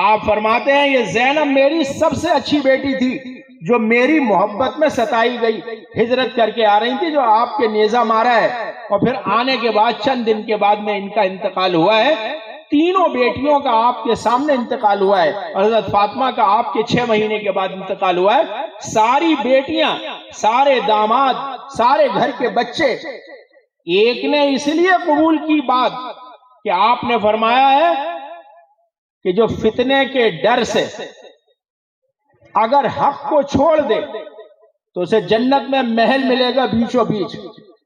آپ فرماتے ہیں یہ زینب میری سب سے اچھی بیٹی تھی جو میری محبت میں ستائی گئی، ہجرت کر کے آ رہی تھی جو آپ کے نیزہ مارا ہے، اور پھر آنے کے بعد چند دن کے بعد میں ان کا انتقال ہوا ہے۔ تینوں بیٹیوں کا آپ کے سامنے انتقال ہوا ہے، حضرت فاطمہ کا آپ کے 6 مہینے کے بعد انتقال ہوا ہے۔ ساری بیٹیاں، سارے داماد، سارے گھر کے بچے، ایک نے اس لیے قبول کی بات کہ آپ نے فرمایا ہے کہ جو فتنے کے ڈر سے اگر حق کو چھوڑ دے تو اسے جنت میں محل ملے گا بیچوں بیچ،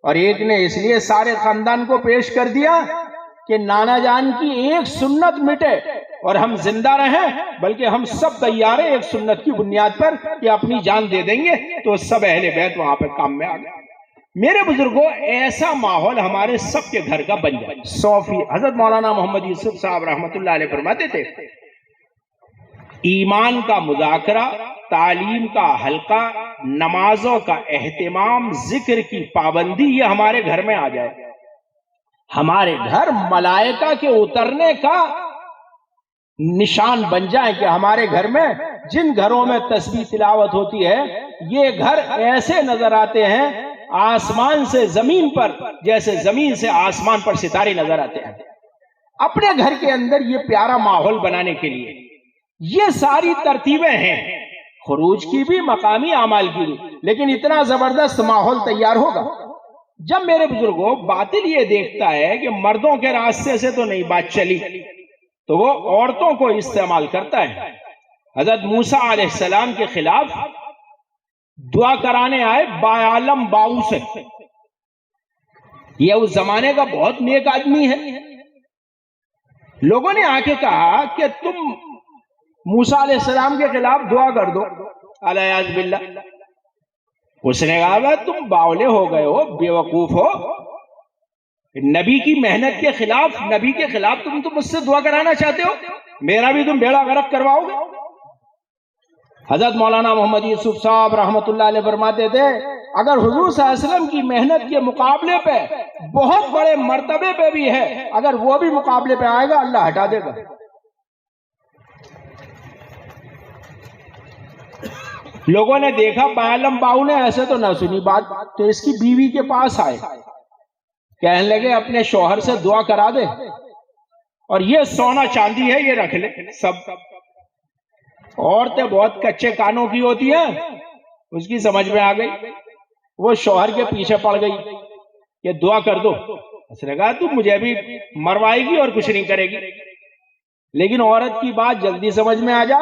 اور ایک نے اس لیے سارے خاندان کو پیش کر دیا کہ نانا جان کی ایک سنت مٹے اور ہم زندہ رہیں، بلکہ ہم سب تیار ہیں ایک سنت کی بنیاد پر کہ اپنی جان دے دیں گے، تو سب اہل بیت وہاں پہ کام میں آ گئے۔ میرے بزرگوں ایسا ماحول ہمارے سب کے گھر کا بن جائے 100%۔ حضرت مولانا محمد یوسف صاحب رحمۃ اللہ علیہ فرماتے تھے ایمان کا مذاکرہ، تعلیم کا حلقہ، نمازوں کا اہتمام، ذکر کی پابندی، یہ ہمارے گھر میں آ جائے، ہمارے گھر ملائکہ کے اترنے کا نشان بن جائے کہ ہمارے گھر میں جن گھروں میں تسبیح تلاوت ہوتی ہے یہ گھر ایسے نظر آتے ہیں آسمان سے زمین پر جیسے زمین سے آسمان پر ستارے نظر آتے ہیں۔ اپنے گھر کے اندر یہ پیارا ماحول بنانے کے لیے یہ ساری ترتیبیں ہیں، خروج کی بھی، مقامی اعمال کی بھی، لیکن اتنا زبردست ماحول تیار ہوگا جب میرے بزرگوں باطل یہ دیکھتا ہے کہ مردوں کے راستے سے تو نہیں بات چلی تو وہ عورتوں کو استعمال کرتا ہے۔ حضرت موسیٰ علیہ السلام کے خلاف دعا کرانے آئے باعلم باؤ سے، یہ اس زمانے کا بہت نیک آدمی ہے۔ لوگوں نے آ کے کہا کہ تم موسیٰ علیہ السلام کے خلاف دعا کر دو، الیاذ باللہ۔ اس نے کہا تم باولے ہو گئے ہو، بے وقوف ہو، نبی کی محنت کے خلاف، نبی کے خلاف تم مجھ سے دعا کرانا چاہتے ہو، میرا بھی تم بیڑا غرق کرواؤ گے۔ حضرت مولانا محمد یوسف صاحب رحمۃ اللہ علیہ فرماتے تھے اگر حضور صلی اللہ علیہ وسلم کی محنت کے مقابلے پہ بہت بڑے مرتبے پہ بھی ہے، اگر وہ بھی مقابلے پہ آئے گا اللہ ہٹا دے گا۔ لوگوں نے دیکھا باعلم باؤ نے ایسے تو نہ سنی بات، تو اس کی بیوی کے پاس آئے کہنے لگے اپنے شوہر سے دعا کرا دے اور یہ سونا چاندی ہے یہ رکھ لے سب. عورتیں بہت کچے کانوں کی ہوتی ہیں. اس کی سمجھ میں آ گئی, وہ شوہر کے پیچھے پڑ گئی کہ دعا کر دو. اس نے کہا تو مجھے بھی مروائے گی اور کچھ نہیں کرے گی. لیکن عورت کی بات جلدی سمجھ میں آ جا.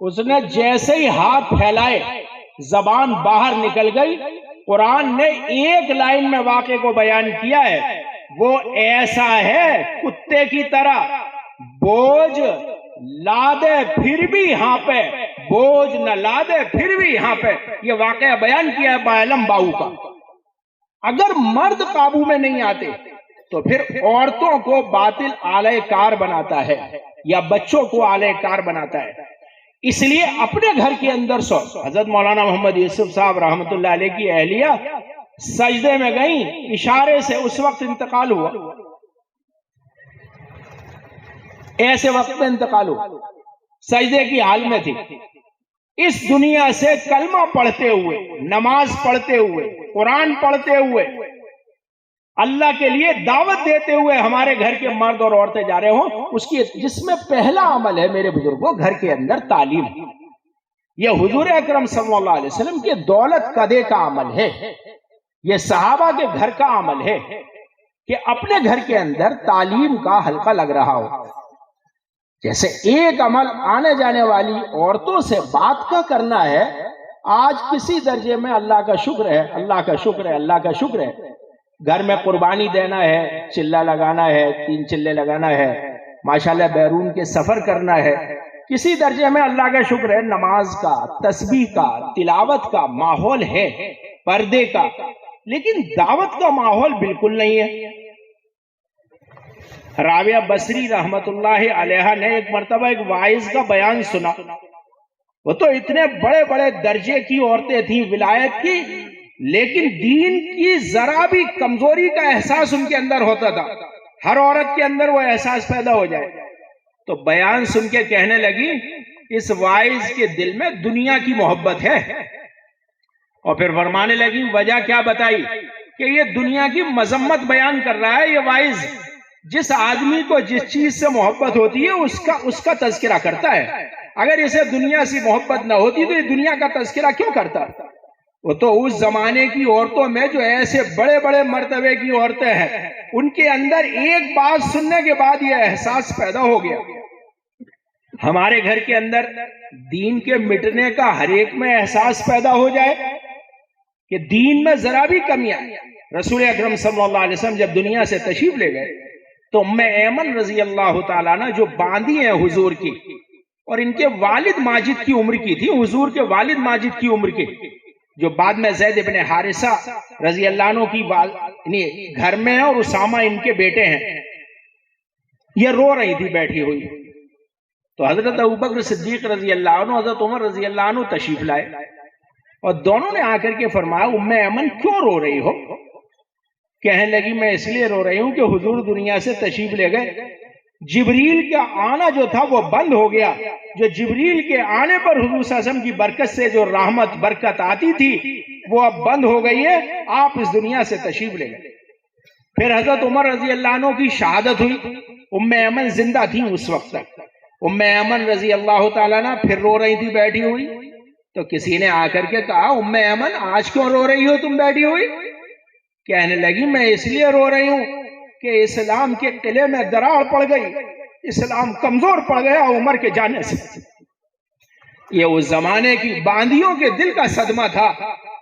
اس نے جیسے ہی ہاتھ پھیلائے زبان باہر نکل گئی. قرآن نے ایک لائن میں واقعے کو بیان کیا ہے, وہ ایسا ہے کتے کی طرح, بوجھ لا دے پھر بھی یہاں پہ, بوجھ نہ لا دے پھر بھی یہاں پہ. یہ واقعہ بیان کیا ہے بعلم باؤ کا. اگر مرد قابو میں نہیں آتے تو پھر عورتوں کو باطل آلہ کار بناتا ہے یا بچوں کو آلہ کار بناتا ہے. اس لیے اپنے گھر کے اندر سو. حضرت مولانا محمد یوسف صاحب رحمۃ اللہ علیہ کی اہلیہ سجدے میں گئیں, اشارے سے اس وقت انتقال ہوا, ایسے وقت میں انتقال ہوا, سجدے کی حال میں تھی. اس دنیا سے کلمہ پڑھتے ہوئے, نماز پڑھتے ہوئے, قرآن پڑھتے ہوئے, اللہ کے لیے دعوت دیتے ہوئے ہمارے گھر کے مرد اور عورتیں جا رہے ہوں, اس کی جس میں پہلا عمل ہے میرے بزرگوں گھر کے اندر تعلیم. یہ حضور اکرم صلی اللہ علیہ وسلم کے دولت قدے کا عمل ہے, یہ صحابہ کے گھر کا عمل ہے کہ اپنے گھر کے اندر تعلیم کا حلقہ لگ رہا ہو. جیسے ایک عمل آنے جانے والی عورتوں سے بات کا کرنا ہے, آج کسی درجے میں اللہ کا شکر ہے, اللہ کا شکر ہے, اللہ کا شکر ہے. گھر میں قربانی دینا ہے, چلہ لگانا ہے, 3 چلے لگانا ہے, ماشاءاللہ بیرون کے سفر کرنا ہے, کسی درجے میں اللہ کا شکر ہے. نماز کا, تسبیح کا, تلاوت کا ماحول ہے, پردے کا, لیکن دعوت کا ماحول بالکل نہیں ہے. رابعہ بصری رحمت اللہ علیہ نے ایک مرتبہ ایک واعظ کا بیان سنا. وہ تو اتنے بڑے بڑے درجے کی عورتیں تھیں ولایت کی, لیکن دین کی ذرا بھی کمزوری کا احساس ان کے اندر ہوتا تھا. ہر عورت کے اندر وہ احساس پیدا ہو جائے. تو بیان سن کے کہنے لگی اس واعظ کے دل میں دنیا کی محبت ہے, اور پھر فرمانے لگی وجہ کیا بتائی کہ یہ دنیا کی مذمت بیان کر رہا ہے یہ واعظ. جس آدمی کو جس چیز سے محبت ہوتی ہے اس کا تذکرہ کرتا ہے. اگر اسے دنیا سے محبت نہ ہوتی تو یہ دنیا کا تذکرہ کیوں کرتا؟ وہ تو اس زمانے کی عورتوں میں جو ایسے بڑے بڑے مرتبے کی عورتیں ہیں, ان کے اندر ایک بات سننے کے بعد یہ احساس پیدا ہو گیا. ہمارے گھر کے اندر دین کے مٹنے کا ہر ایک میں احساس پیدا ہو جائے کہ دین میں ذرا بھی کمی آئی. رسول اکرم صلی اللہ علیہ وسلم جب دنیا سے تشریف لے گئے تو ام ایمن رضی اللہ تعالیٰ عنہ جو باندھی ہیں حضور کی, اور ان کے والد ماجد کی عمر کی تھی, حضور کے والد ماجد کی عمر کی, جو بعد میں زید ابن حارثہ رضی اللہ عنہ کی گھر میں ہیں, اور اسامہ ان کے بیٹے ہیں. یہ رو رہی تھی بیٹھی ہوئی. تو حضرت ابوبکر صدیق رضی اللہ عنہ, حضرت عمر رضی اللہ عنہ تشریف لائے, اور دونوں نے آ کر کے فرمایا ام ایمن کیوں رو رہی ہو؟ کہنے لگی میں اس لیے رو رہی ہوں کہ حضور دنیا سے تشریف لے گئے, جبریل کا آنا جو تھا وہ بند ہو گیا. جو جبریل کے آنے پر حضور صلی اللہ علیہ وسلم کی برکت سے جو رحمت برکت آتی تھی وہ اب بند ہو گئی ہے, آپ اس دنیا سے تشریف لے گئے. پھر حضرت عمر رضی اللہ عنہ کی شہادت ہوئی. ام ایمن زندہ تھی اس وقت تک. ام ایمن رضی اللہ تعالیٰ عنہ پھر رو رہی تھی بیٹھی ہوئی. تو کسی نے آ کر کے کہا ام ایمن آج کیوں رو رہی ہو تم بیٹھی ہوئی؟ کہنے لگی میں اس لیے رو رہی ہوں کہ اسلام کے قلعے میں دراڑ پڑ گئی, اسلام کمزور پڑ گیا عمر کے جانے سے. یہ اس زمانے کی باندیوں کے دل کا صدمہ تھا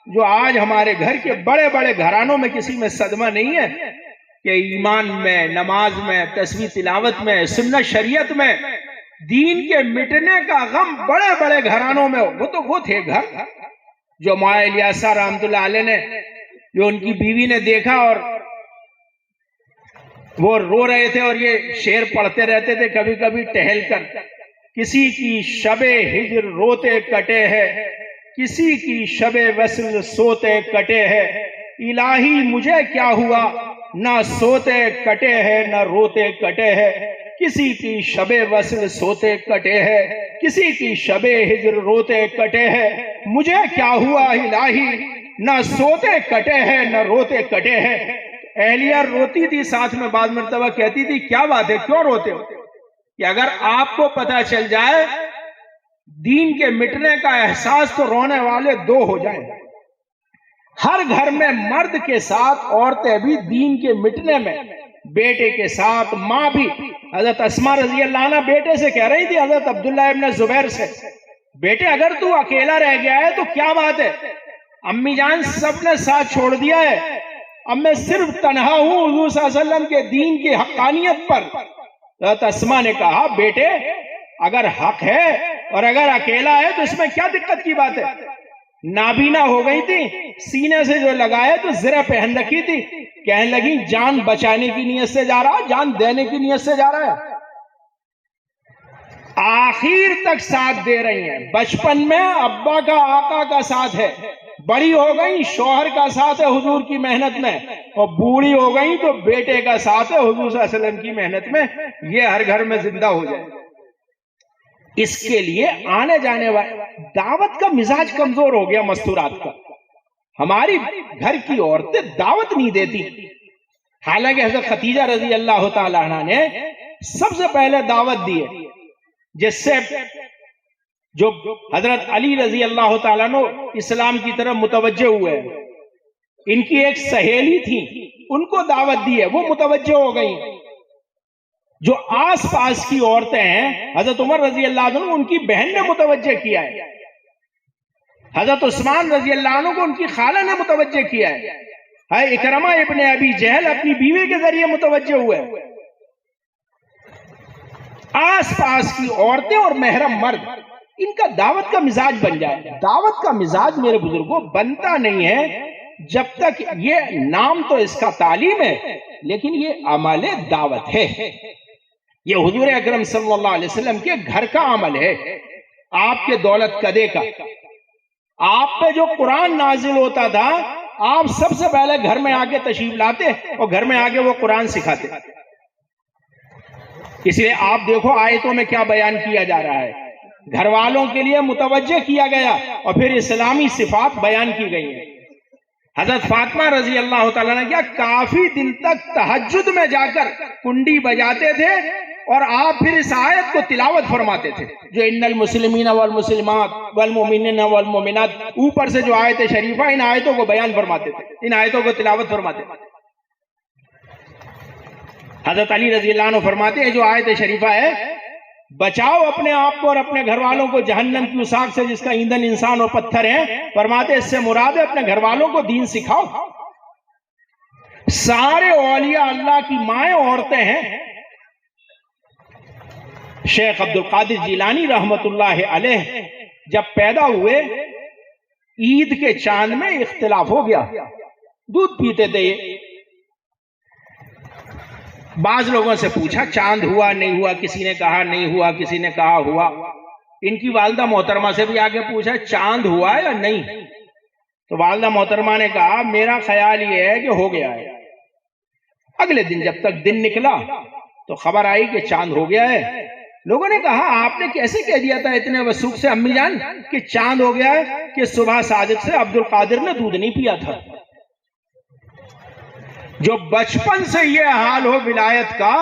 جو آج ہمارے گھر کے بڑے بڑے گھرانوں میں کسی میں صدمہ نہیں ہے کہ ایمان میں, نماز میں, تسبیح تلاوت میں, سنت شریعت میں دین کے مٹنے کا غم بڑے بڑے گھرانوں میں. وہ تھے گھر جو مولانا الیاس رحمۃ اللہ علیہ نے, جو ان کی بیوی نے دیکھا اور وہ رو رہے تھے اور یہ شعر پڑھتے رہتے تھے کبھی کبھی ٹہل کر. کسی کی شب ہجر روتے کٹے ہے, کسی کی شب وصل سوتے کٹے ہے, الہی مجھے کیا ہوا نہ سوتے کٹے ہے نہ روتے کٹے ہے. کسی کی شب وصل سوتے کٹے ہے, کسی کی شب ہجر روتے کٹے ہے, مجھے کیا ہوا الہی نہ سوتے کٹے ہیں نہ روتے کٹے ہیں. اہلیہ روتی تھی ساتھ میں، بعض مرتبہ کہتی تھی کیا بات ہے کیوں روتے ہو؟ کہ اگر آپ کو پتہ چل جائے دین کے مٹنے کا احساس تو رونے والے دو ہو جائیں۔ ہر گھر میں مرد کے ساتھ عورتیں بھی دین کے مٹنے میں، بیٹے کے ساتھ ماں بھی۔ حضرت اسماء رضی اللہ عنہ بیٹے سے کہہ رہی تھی حضرت عبداللہ ابن زبیر سے، بیٹے اگر تو اکیلا رہ گیا ہے تو کیا بات ہے، امی جان سب نے ساتھ چھوڑ دیا ہے، اب میں صرف تنہا ہوں حضور صلی اللہ علیہ وسلم کے دین کی حقانیت پر۔ حضرت اسماء نے کہا بیٹے اگر حق ہے اور اگر اکیلا ہے تو اس میں کیا دقت کی بات ہے؟ نابینا ہو گئی تھی، سینے سے جو لگائے تو زرہ پہن رکھی تھی، کہنے لگی جان بچانے کی نیت سے جا رہا، جان دینے کی نیت سے جا رہا ہے۔ آخر تک ساتھ دے رہی ہیں۔ بچپن میں ابا کا آقا کا ساتھ ہے، بڑی ہو گئی شوہر کا ساتھ ہے حضور کی محنت میں، اور بوڑھی ہو گئی تو بیٹے کا ساتھ ہے حضور صلی اللہ علیہ وسلم کی محنت میں۔ یہ ہر گھر میں زندہ ہو جائے۔ اس کے لیے آنے جانے والے دعوت کا مزاج کمزور ہو گیا، مستورات کا۔ ہماری گھر کی عورتیں دعوت نہیں دیتی، حالانکہ حضرت ختیجہ رضی اللہ تعالی عنہ نے سب سے پہلے دعوت دی ہے، جس سے جو حضرت علی رضی اللہ تعالیٰ عنہ اسلام کی طرف متوجہ ہوئے، ان کی ایک سہیلی تھی ان کو دعوت دی ہے، وہ متوجہ ہو گئی۔ جو آس پاس کی عورتیں ہیں حضرت عمر رضی اللہ عنہ ان کی بہن نے متوجہ کیا ہے، حضرت عثمان رضی اللہ عنہ کو ان کی خالہ نے متوجہ کیا ہے، اکرمہ ابن ابی جہل اپنی بیوی کے ذریعے متوجہ ہوئے۔ آس پاس کی عورتیں اور محرم مرد ان کا دعوت کا مزاج بن جائے۔ دعوت کا مزاج میرے بزرگوں بنتا نہیں ہے جب تک، یہ نام تو اس کا تعلیم ہے لیکن یہ عمل دعوت ہے، یہ حضور اکرم صلی اللہ علیہ وسلم کے گھر کا عمل ہے، آپ کے دولت قدے کا۔ آپ پہ جو قرآن نازل ہوتا تھا آپ سب سے پہلے گھر میں آ کے تشریف لاتے اور گھر میں آ کے وہ قرآن سکھاتے۔ اس لیے آپ دیکھو آیتوں میں کیا بیان کیا جا رہا ہے، گھر والوں کے لیے متوجہ کیا گیا اور پھر اسلامی صفات بیان کی گئی ہیں۔ حضرت فاطمہ رضی اللہ تعالیٰ نے کیا کافی دن تک تہجد میں جا کر کنڈی بجاتے تھے اور آپ پھر اس آیت کو تلاوت فرماتے تھے، جو ان المسلمین والمسلمات والمؤمنین والمؤمنات، اوپر سے جو آیت شریفہ ان آیتوں کو بیان فرماتے تھے، ان آیتوں کو تلاوت فرماتے تھے۔ حضرت علی رضی اللہ عنہ فرماتے ہیں جو آیت شریفہ ہے، بچاؤ اپنے آپ کو اور اپنے گھر والوں کو جہنم کی اساق سے جس کا ایندھن انسان اور پتھر ہے، فرماتے اس سے مراد ہے اپنے گھر والوں کو دین سکھاؤ۔ سارے اولیاء اللہ کی مائیں عورتیں ہیں۔ شیخ عبد القادر جیلانی رحمت اللہ علیہ جب پیدا ہوئے عید کے چاند میں اختلاف ہو گیا، دودھ پیتے تھے، بعض لوگوں سے پوچھا چاند ہوا نہیں ہوا، کسی نے کہا نہیں ہوا، کسی نے کہا ہوا۔ ان کی والدہ محترمہ سے بھی آگے پوچھا چاند ہوا یا نہیں، تو والدہ محترمہ نے کہا میرا خیال یہ ہے کہ ہو گیا ہے۔ اگلے دن جب تک دن نکلا تو خبر آئی کہ چاند ہو گیا ہے۔ لوگوں نے کہا آپ نے کیسے کہہ دیا تھا اتنے وثوق سے امی جان کہ چاند ہو گیا ہے کہ صبح صادق سے عبد القادر نے دودھ نہیں پیا تھا؟ جو بچپن سے یہ حال ہو ولایت کا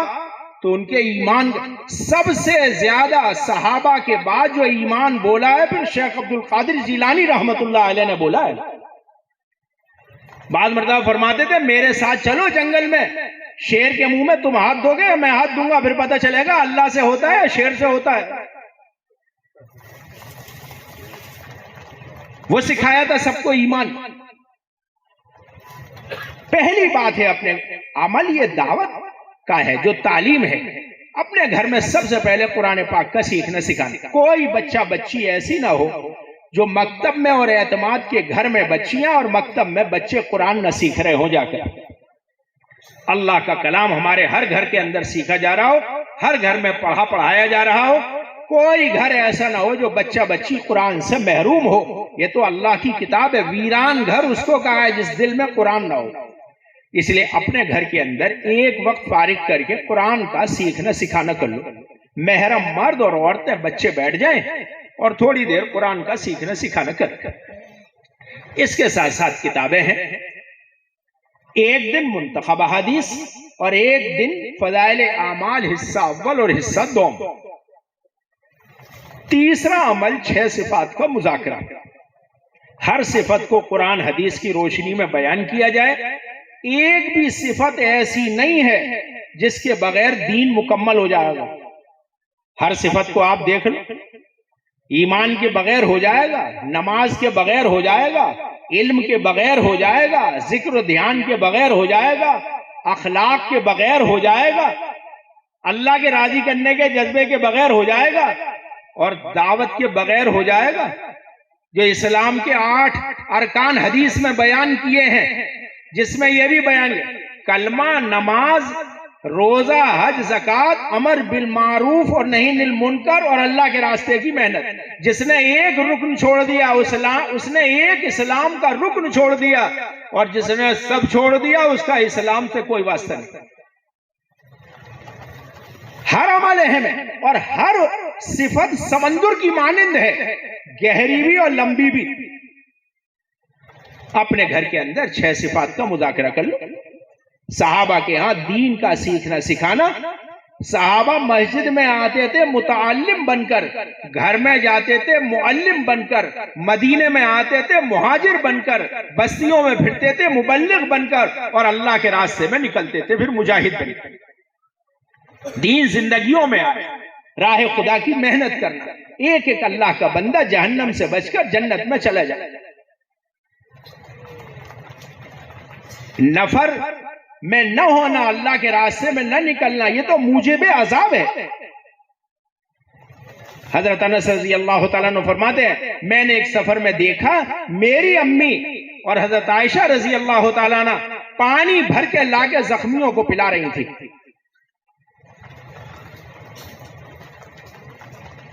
تو ان کے ایمان، سب سے زیادہ صحابہ کے بعد جو ایمان بولا ہے پھر شیخ عبد القادر جیلانی رحمت اللہ علیہ نے بولا ہے۔ بعض مرتبہ فرماتے تھے میرے ساتھ چلو جنگل میں، شیر کے منہ میں تم ہاتھ دو گے میں ہاتھ دوں گا، پھر پتہ چلے گا اللہ سے ہوتا ہے یا شیر سے ہوتا ہے۔ وہ سکھایا تھا سب کو ایمان۔ پہلی بات ہے اپنے عمل، یہ دعوت کا ہے جو تعلیم ہے، اپنے گھر میں سب سے پہلے قرآن پاک کا سیکھنا سکھانا۔ کوئی بچہ بچی ایسی نہ ہو جو مکتب میں اور اعتماد کے گھر میں بچیاں اور مکتب میں بچے قرآن نہ سیکھ رہے ہوں جا کر۔ اللہ کا کلام ہمارے ہر گھر کے اندر سیکھا جا رہا ہو، ہر گھر میں پڑھایا جا رہا ہو، کوئی گھر ایسا نہ ہو جو بچہ بچی قرآن سے محروم ہو۔ یہ تو اللہ کی کتاب ہے، ویران گھر اس کو کہا ہے جس دل میں قرآن نہ ہو۔ اس لیے اپنے گھر کے اندر ایک وقت فارغ کر کے قرآن کا سیکھنا سکھانا کر لو، محرم مرد اور عورتیں بچے بیٹھ جائیں اور تھوڑی دیر قرآن کا سیکھنا سکھانا کر۔ اس کے ساتھ ساتھ کتابیں ہیں، ایک دن منتخب حدیث اور ایک دن فضائل اعمال حصہ اول اور حصہ دوم. تیسرا عمل 6 صفات کا مذاکرہ. ہر صفت کو قرآن حدیث کی روشنی میں بیان کیا جائے. ایک بھی صفت ایسی نہیں ہے جس کے بغیر دین مکمل ہو جائے گا. ہر صفت کو آپ دیکھ لو، ایمان کے بغیر ہو جائے گا، نماز کے بغیر ہو جائے گا، علم کے بغیر ہو جائے گا، ذکر و دھیان کے بغیر ہو جائے گا، اخلاق کے بغیر ہو جائے گا، اللہ کے راضی کرنے کے جذبے کے بغیر ہو جائے گا، اور دعوت کے بغیر ہو جائے گا. جو اسلام کے 8 ارکان حدیث میں بیان کیے ہیں، جس میں یہ بھی بیان ہے کلمہ، نماز، روزہ، حج، زکوٰۃ، امر بالمعروف اور نہی عن المنکر، اور اللہ کے راستے کی محنت. جس نے ایک رکن چھوڑ دیا اس نے ایک اسلام کا رکن چھوڑ دیا، اور جس نے سب چھوڑ دیا اس کا اسلام سے کوئی واسطہ نہیں. ہر عمل اہم ہے اور ہر صفت سمندر کی مانند ہے، گہری بھی اور لمبی بھی. اپنے گھر کے اندر 6 صفات کا مذاکرہ کر لو. صحابہ کے ہاں دین کا سیکھنا سکھانا. صحابہ مسجد میں آتے تھے متعلم بن کر، گھر میں جاتے تھے معلم بن کر، مدینے میں آتے تھے مہاجر بن کر، بستیوں میں پھرتے تھے مبلغ بن کر، اور اللہ کے راستے میں نکلتے تھے پھر مجاہد بن کر. دین زندگیوں میں آئے، راہ خدا کی محنت کرنا. ایک ایک اللہ کا بندہ جہنم سے بچ کر جنت میں چلا جائے. نفر میں نہ ہونا، اللہ کے راستے میں نہ نکلنا، یہ تو موجب عذاب ہے. حضرت انس رضی اللہ تعالیٰ عنہ فرماتے ہیں میں نے ایک سفر میں دیکھا میری امی اور حضرت عائشہ رضی اللہ تعالیٰ عنہ پانی بھر کے لا کے زخمیوں کو پلا رہی تھی.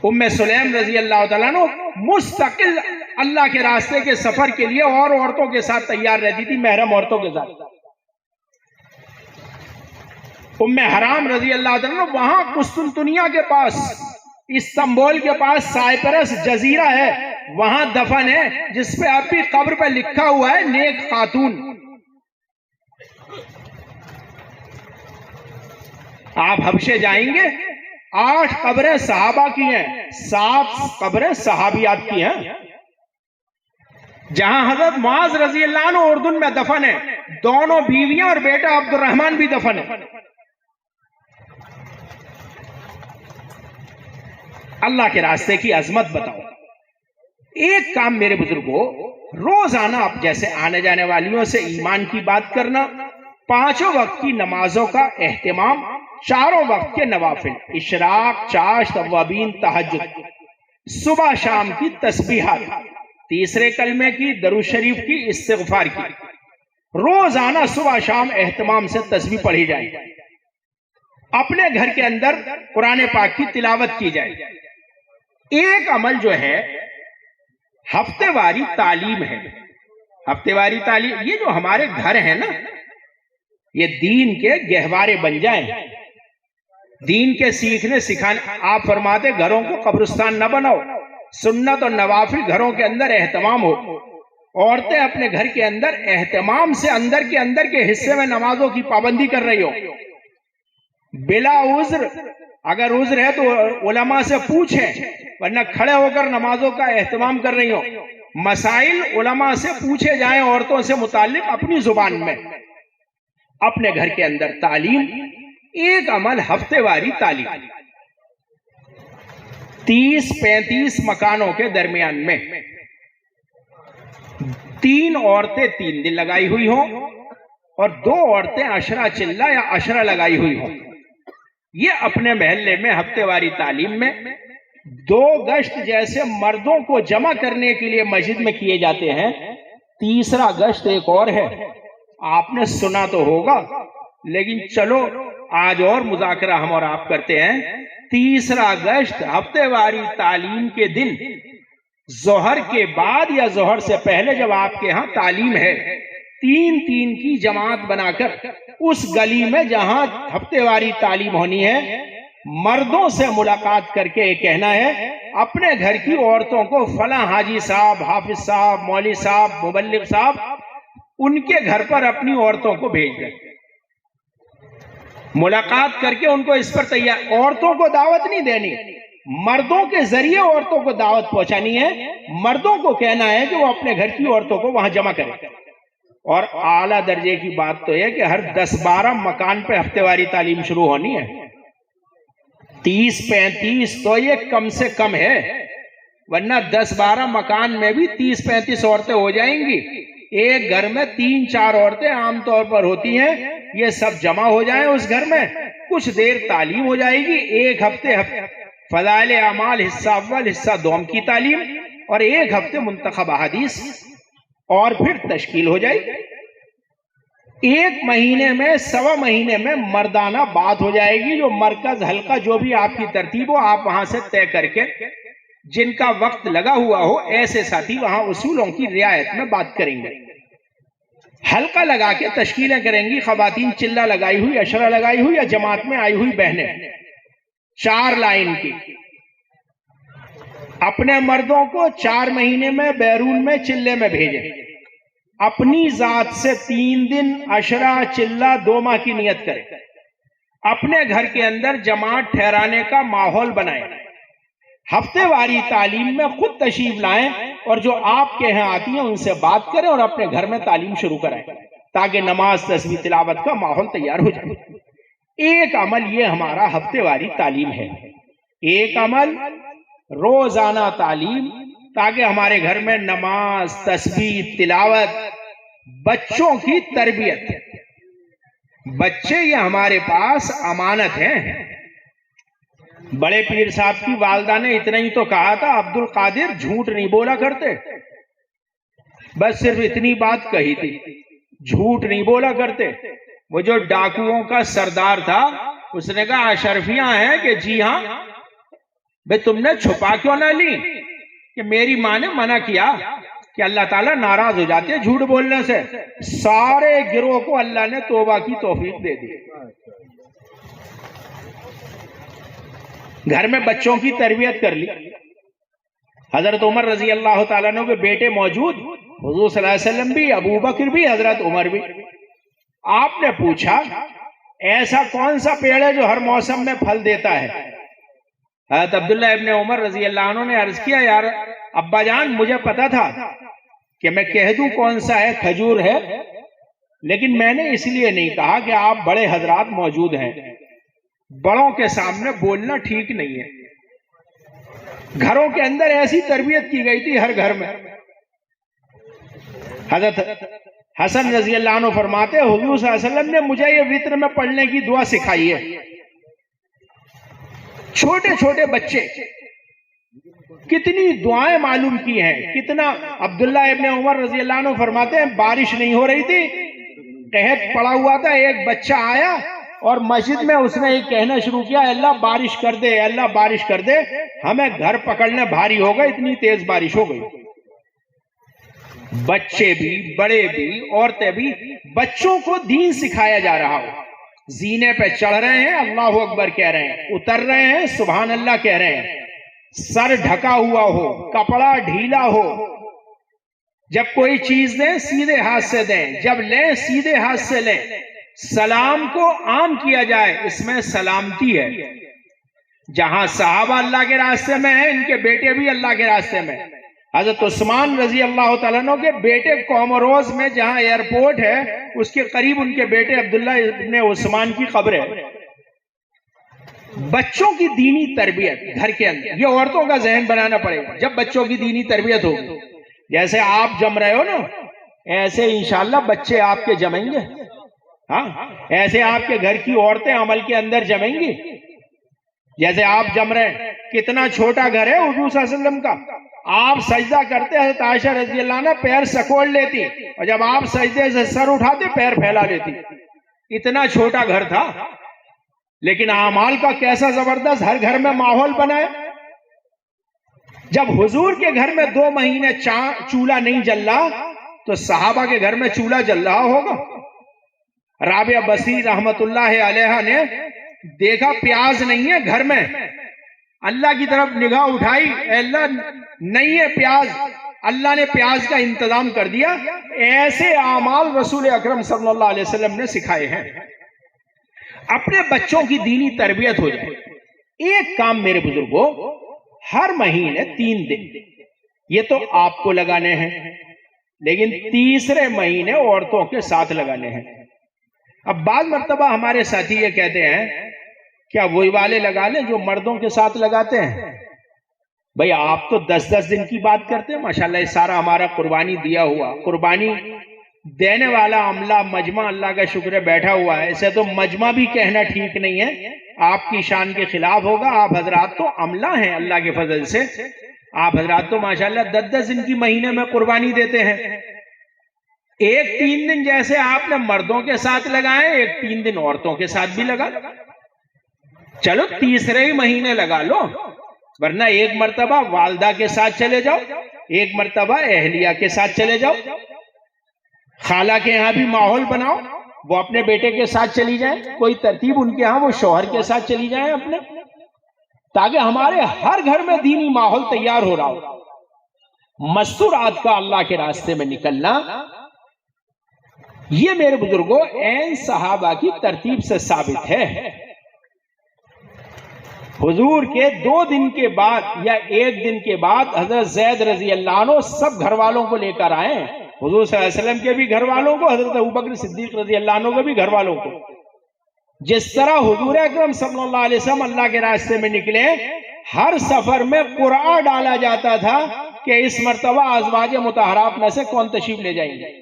ام سلیم رضی اللہ تعالیٰ عنہ مستقل اللہ کے راستے کے سفر کے لیے اور عورتوں کے ساتھ تیار رہتی تھی، محرم عورتوں کے ساتھ. ام حرام رضی اللہ تعالیٰ عنہ وہاں قسطنطنیہ کے پاس، استنبول کے پاس سائپرس جزیرہ ہے، وہاں دفن ہے، جس پہ اب بھی قبر پہ لکھا ہوا ہے نیک خاتون. آپ حبشے جائیں گے 8 قبریں صحابہ کی ہیں، 7 قبریں صحابیات کی ہیں. جہاں حضرت معاذ رضی اللہ عنہ اردن میں دفن ہے، دونوں بیویاں اور بیٹا عبد الرحمن بھی دفن ہے. اللہ کے راستے کی عظمت بتاؤ. ایک کام میرے بزرگوں، روزانہ آپ جیسے آنے جانے والیوں سے ایمان کی بات کرنا، 5 وقت کی نمازوں کا اہتمام، 4 وقت کے نوافل، اشراق، چاشت، اوابین، تہجد، صبح شام کی تسبیحات، تیسرے کلمے کی، درود شریف کی، استغفار کی. روزانہ صبح شام اہتمام سے تسبیح پڑھی جائے. اپنے گھر کے اندر قرآن پاک کی تلاوت کی جائے. ایک عمل جو ہے ہفتے واری تعلیم ہے. ہفتے واری تعلیم، یہ جو ہمارے گھر ہیں نا، یہ دین کے گہوارے بن جائیں، دین کے سیکھنے سکھانے. آپ فرماتے گھروں کو قبرستان نہ بناؤ، سنت اور نوافل گھروں کے اندر اہتمام ہو. عورتیں اپنے گھر کے اندر اہتمام سے اندر کے حصے میں نمازوں کی پابندی کر رہی ہو، بلا عذر. اگر عذر ہے تو علماء سے پوچھیں، ورنہ کھڑے ہو کر نمازوں کا اہتمام کر رہی ہو. مسائل علماء سے پوچھے جائیں عورتوں سے متعلق اپنی زبان میں. اپنے گھر کے اندر تعلیم. ایک عمل ہفتے واری تعلیم، 30-35 مکانوں کے درمیان میں 3 عورتیں 3 دن لگائی ہوئی ہوں اور 2 عورتیں عشرہ چلہ یا عشرہ لگائی ہوئی ہوں. یہ اپنے محلے میں ہفتے واری تعلیم میں 2 گشت جیسے مردوں کو جمع کرنے کے لیے مسجد میں کیے جاتے ہیں، تیسرا گشت ایک اور ہے. آپ نے سنا تو ہوگا، لیکن چلو آج اور مذاکرہ ہم اور آپ کرتے ہیں. تیسرا گشت ہفتے واری تعلیم کے دن ظہر کے بعد یا ظہر سے پہلے، جب آپ کے ہاں تعلیم ہے، 3 کی جماعت بنا کر اس گلی میں جہاں ہفتے واری تعلیم ہونی ہے، مردوں سے ملاقات کر کے یہ کہنا ہے اپنے گھر کی عورتوں کو فلاں حاجی صاحب، حافظ صاحب، مولوی صاحب، مبلغ صاحب ان کے گھر پر اپنی عورتوں کو بھیج دیں، ملاقات کر کے ان کو اس پر تیار. عورتوں کو دعوت نہیں دینی، مردوں کے ذریعے عورتوں کو دعوت پہنچانی ہے. مردوں کو کہنا ہے کہ وہ اپنے گھر کی عورتوں کو وہاں جمع کریں. اور اعلیٰ درجے کی بات تو یہ کہ ہر 10-12 مکان پہ ہفتے واری تعلیم شروع ہونی ہے. 30-35 تو یہ کم سے کم ہے، ورنہ 10-12 مکان میں بھی 30-35 عورتیں ہو جائیں گی. ایک گھر میں 3-4 عورتیں عام طور پر ہوتی ہیں، یہ سب جمع ہو جائیں اس گھر میں، کچھ دیر تعلیم ہو جائے گی. ایک ہفتے فضائل اعمال حصہ اول حصہ دوم کی تعلیم، اور ایک ہفتے منتخب احادیث، اور پھر تشکیل ہو جائے گی. ایک مہینے میں 1.25 مہینے میں مردانہ بات ہو جائے گی. جو مرکز حلقہ جو بھی آپ کی ترتیب ہو، آپ وہاں سے طے کر کے جن کا وقت لگا ہوا ہو ایسے ساتھی وہاں اصولوں کی رعایت میں بات کریں گے. حلقہ لگا کے تشکیلیں کریں گی. خواتین چلہ لگائی ہوئی، اشرہ لگائی ہوئی، یا جماعت میں آئی ہوئی بہنیں 4 لائن کی. اپنے مردوں کو 4 مہینے میں بیرون میں چلے میں بھیجیں. اپنی ذات سے 3 دن اشرہ چلہ 2 ماہ کی نیت کریں. اپنے گھر کے اندر جماعت ٹھہرانے کا ماحول بنائیں. ہفتے واری تعلیم میں خود تشریف لائیں، اور جو آپ کے ہاں آتی ہیں ان سے بات کریں اور اپنے گھر میں تعلیم شروع کرائیں، تاکہ نماز تسبیح تلاوت کا ماحول تیار ہو جائے. ایک عمل یہ ہمارا ہفتے واری تعلیم ہے. ایک عمل روزانہ تعلیم، تاکہ ہمارے گھر میں نماز تسبیح تلاوت، بچوں کی تربیت. بچے یہ ہمارے پاس امانت ہیں. بڑے پیر صاحب کی والدہ نے اتنا ہی تو کہا تھا، عبد القادر جھوٹ نہیں بولا کرتے. بس صرف اتنی بات کہی تھی، جھوٹ نہیں بولا کرتے. وہ جو ڈاکوؤں کا سردار تھا، اس نے کہا اشرفیاں ہیں کہ جی ہاں. بھئی تم نے چھپا کیوں نہ لی؟ کہ میری ماں نے منع کیا کہ اللہ تعالیٰ ناراض ہو جاتے ہیں جھوٹ بولنے سے. سارے گروہ کو اللہ نے توبہ کی توفیق دے دی. گھر میں بچوں کی تربیت کر لی. حضرت عمر رضی اللہ تعالیٰ عنہ کے بیٹے موجود، حضور صلی اللہ علیہ وسلم بھی، ابو بکر بھی، حضرت عمر بھی. آپ نے پوچھا ایسا کون سا پیڑ ہے جو ہر موسم میں پھل دیتا ہے؟ حضرت عبداللہ ابن عمر رضی اللہ عنہ نے عرض کیا، یار ابا جان مجھے پتا تھا کہ میں کہہ دوں کون سا ہے، کھجور ہے، لیکن میں نے اس لیے نہیں کہا کہ آپ بڑے حضرات موجود ہیں، بڑوں کے سامنے بولنا ٹھیک نہیں ہے. گھروں کے اندر ایسی تربیت کی گئی تھی ہر گھر میں. حضرت حسن رضی اللہ عنہ فرماتے ہیں حضور صلی اللہ علیہ وسلم نے مجھے یہ وطر میں پڑھنے کی دعا سکھائی ہے. چھوٹے چھوٹے بچے کتنی دعائیں معلوم کی ہیں. کتنا عبداللہ ابن عمر رضی اللہ عنہ فرماتے ہیں بارش نہیں ہو رہی تھی، قحط پڑا ہوا تھا، ایک بچہ آیا اور مسجد میں اس نے ایک کہنا شروع کیا، اللہ بارش کر دے، اللہ بارش کر دے، ہمیں گھر پکڑنے بھاری ہو گئے، اتنی تیز بارش ہو گئی. بچے بھی، بڑے بھی، عورتیں بھی، بچوں کو دین سکھایا جا رہا ہو. زینے پہ چڑھ رہے ہیں اللہ اکبر کہہ رہے ہیں، اتر رہے ہیں سبحان اللہ کہہ رہے ہیں، سر ڈھکا ہوا ہو، کپڑا ڈھیلا ہو. جب کوئی چیز دیں سیدھے ہاتھ سے دیں، جب لیں سیدھے ہاتھ سے لیں. سلام کو عام کیا جائے، اس میں سلامتی ہے. جہاں صحابہ اللہ کے راستے میں ہیں، ان کے بیٹے بھی اللہ کے راستے میں. حضرت عثمان رضی اللہ تعالیٰ عنہ کے بیٹے کومروز میں جہاں ایئرپورٹ ہے، اس کے قریب ان کے بیٹے عبداللہ ابن عثمان کی قبر ہے. بچوں کی دینی تربیت گھر کے اندر، یہ عورتوں کا ذہن بنانا پڑے گا. جب بچوں کی دینی تربیت ہوگی، جیسے آپ جم رہے ہو نا، ایسے انشاءاللہ بچے آپ کے جمیں گے. ہاں، ایسے آپ کے گھر کی عورتیں عمل کے اندر جمیں گی. جیسے آپ جم رہے ہیں، کتنا چھوٹا گھر ہے حضور صلی اللہ علیہ وسلم کا. آپ سجدہ کرتے، حضرت عائشہ رضی اللہ عنہ پیر سکوڑ لیتی، اور جب آپ سجدے سے سر اٹھاتے پیر پھیلا لیتی. اتنا چھوٹا گھر تھا، لیکن اعمال کا کیسا زبردست ہر گھر میں ماحول بنا ہے. جب حضور کے گھر میں 2 مہینے چولہا نہیں جل رہا، تو صحابہ کے گھر میں چولہا جل رہا ہوگا. رابعہ بصری رحمت اللہ علیہ نے دیکھا پیاز نہیں ہے گھر میں، اللہ کی طرف نگاہ اٹھائی، اے اللہ نہیں ہے پیاز. اللہ نے پیاز کا انتظام کر دیا. ایسے اعمال رسول اکرم صلی اللہ علیہ وسلم نے سکھائے ہیں. اپنے بچوں کی دینی تربیت ہو جائے. ایک کام میرے بزرگوں، ہر مہینے 3 دن یہ تو آپ کو لگانے ہیں، لیکن تیسرے مہینے عورتوں کے ساتھ لگانے ہیں. اب بعض مرتبہ ہمارے ساتھی یہ کہتے ہیں کیا وہی والے لگا لیں جو مردوں کے ساتھ لگاتے ہیں؟ بھئی آپ تو 10-10 دن کی بات کرتے ہیں. ماشاءاللہ یہ سارا ہمارا قربانی دیا ہوا، قربانی دینے والا عملہ مجمع اللہ کا شکر ہے بیٹھا ہوا ہے. اسے تو مجمع بھی کہنا ٹھیک نہیں ہے، آپ کی شان کے خلاف ہوگا. آپ حضرات تو عملہ ہیں اللہ کے فضل سے. آپ حضرات تو ماشاءاللہ 10-10 دن کی مہینے میں قربانی دیتے ہیں. ایک 3 دن جیسے آپ نے مردوں کے ساتھ لگائے، ایک 3 دن عورتوں کے ساتھ بھی لگا. چلو تیسرے ہی مہینے لگا لو، ورنہ ایک مرتبہ والدہ کے ساتھ چلے جاؤ، ایک مرتبہ اہلیہ کے ساتھ چلے جاؤ. خالہ کے ہاں بھی ماحول بناؤ، وہ اپنے بیٹے کے ساتھ چلی جائیں. کوئی ترتیب ان کے ہاں وہ شوہر کے ساتھ چلی جائیں اپنے، تاکہ ہمارے ہر گھر میں دینی ماحول تیار ہو رہا ہو. مستورات کا اللہ کے راستے میں نکلنا، یہ میرے بزرگوں عین صحابہ کی ترتیب سے ثابت ہے. حضور کے 2 دن کے بعد یا 1 دن کے بعد حضرت زید رضی اللہ عنہ سب گھر والوں کو لے کر آئے. حضور صلی اللہ علیہ وسلم کے بھی گھر والوں کو، حضرت ابوبکر صدیق رضی اللہ عنہ کے بھی گھر والوں کو. جس طرح حضور اکرم صلی اللہ علیہ وسلم اللہ کے راستے میں نکلے، ہر سفر میں قرعہ ڈالا جاتا تھا کہ اس مرتبہ ازواج مطہرات میں سے کون تشریف لے جائیں گے.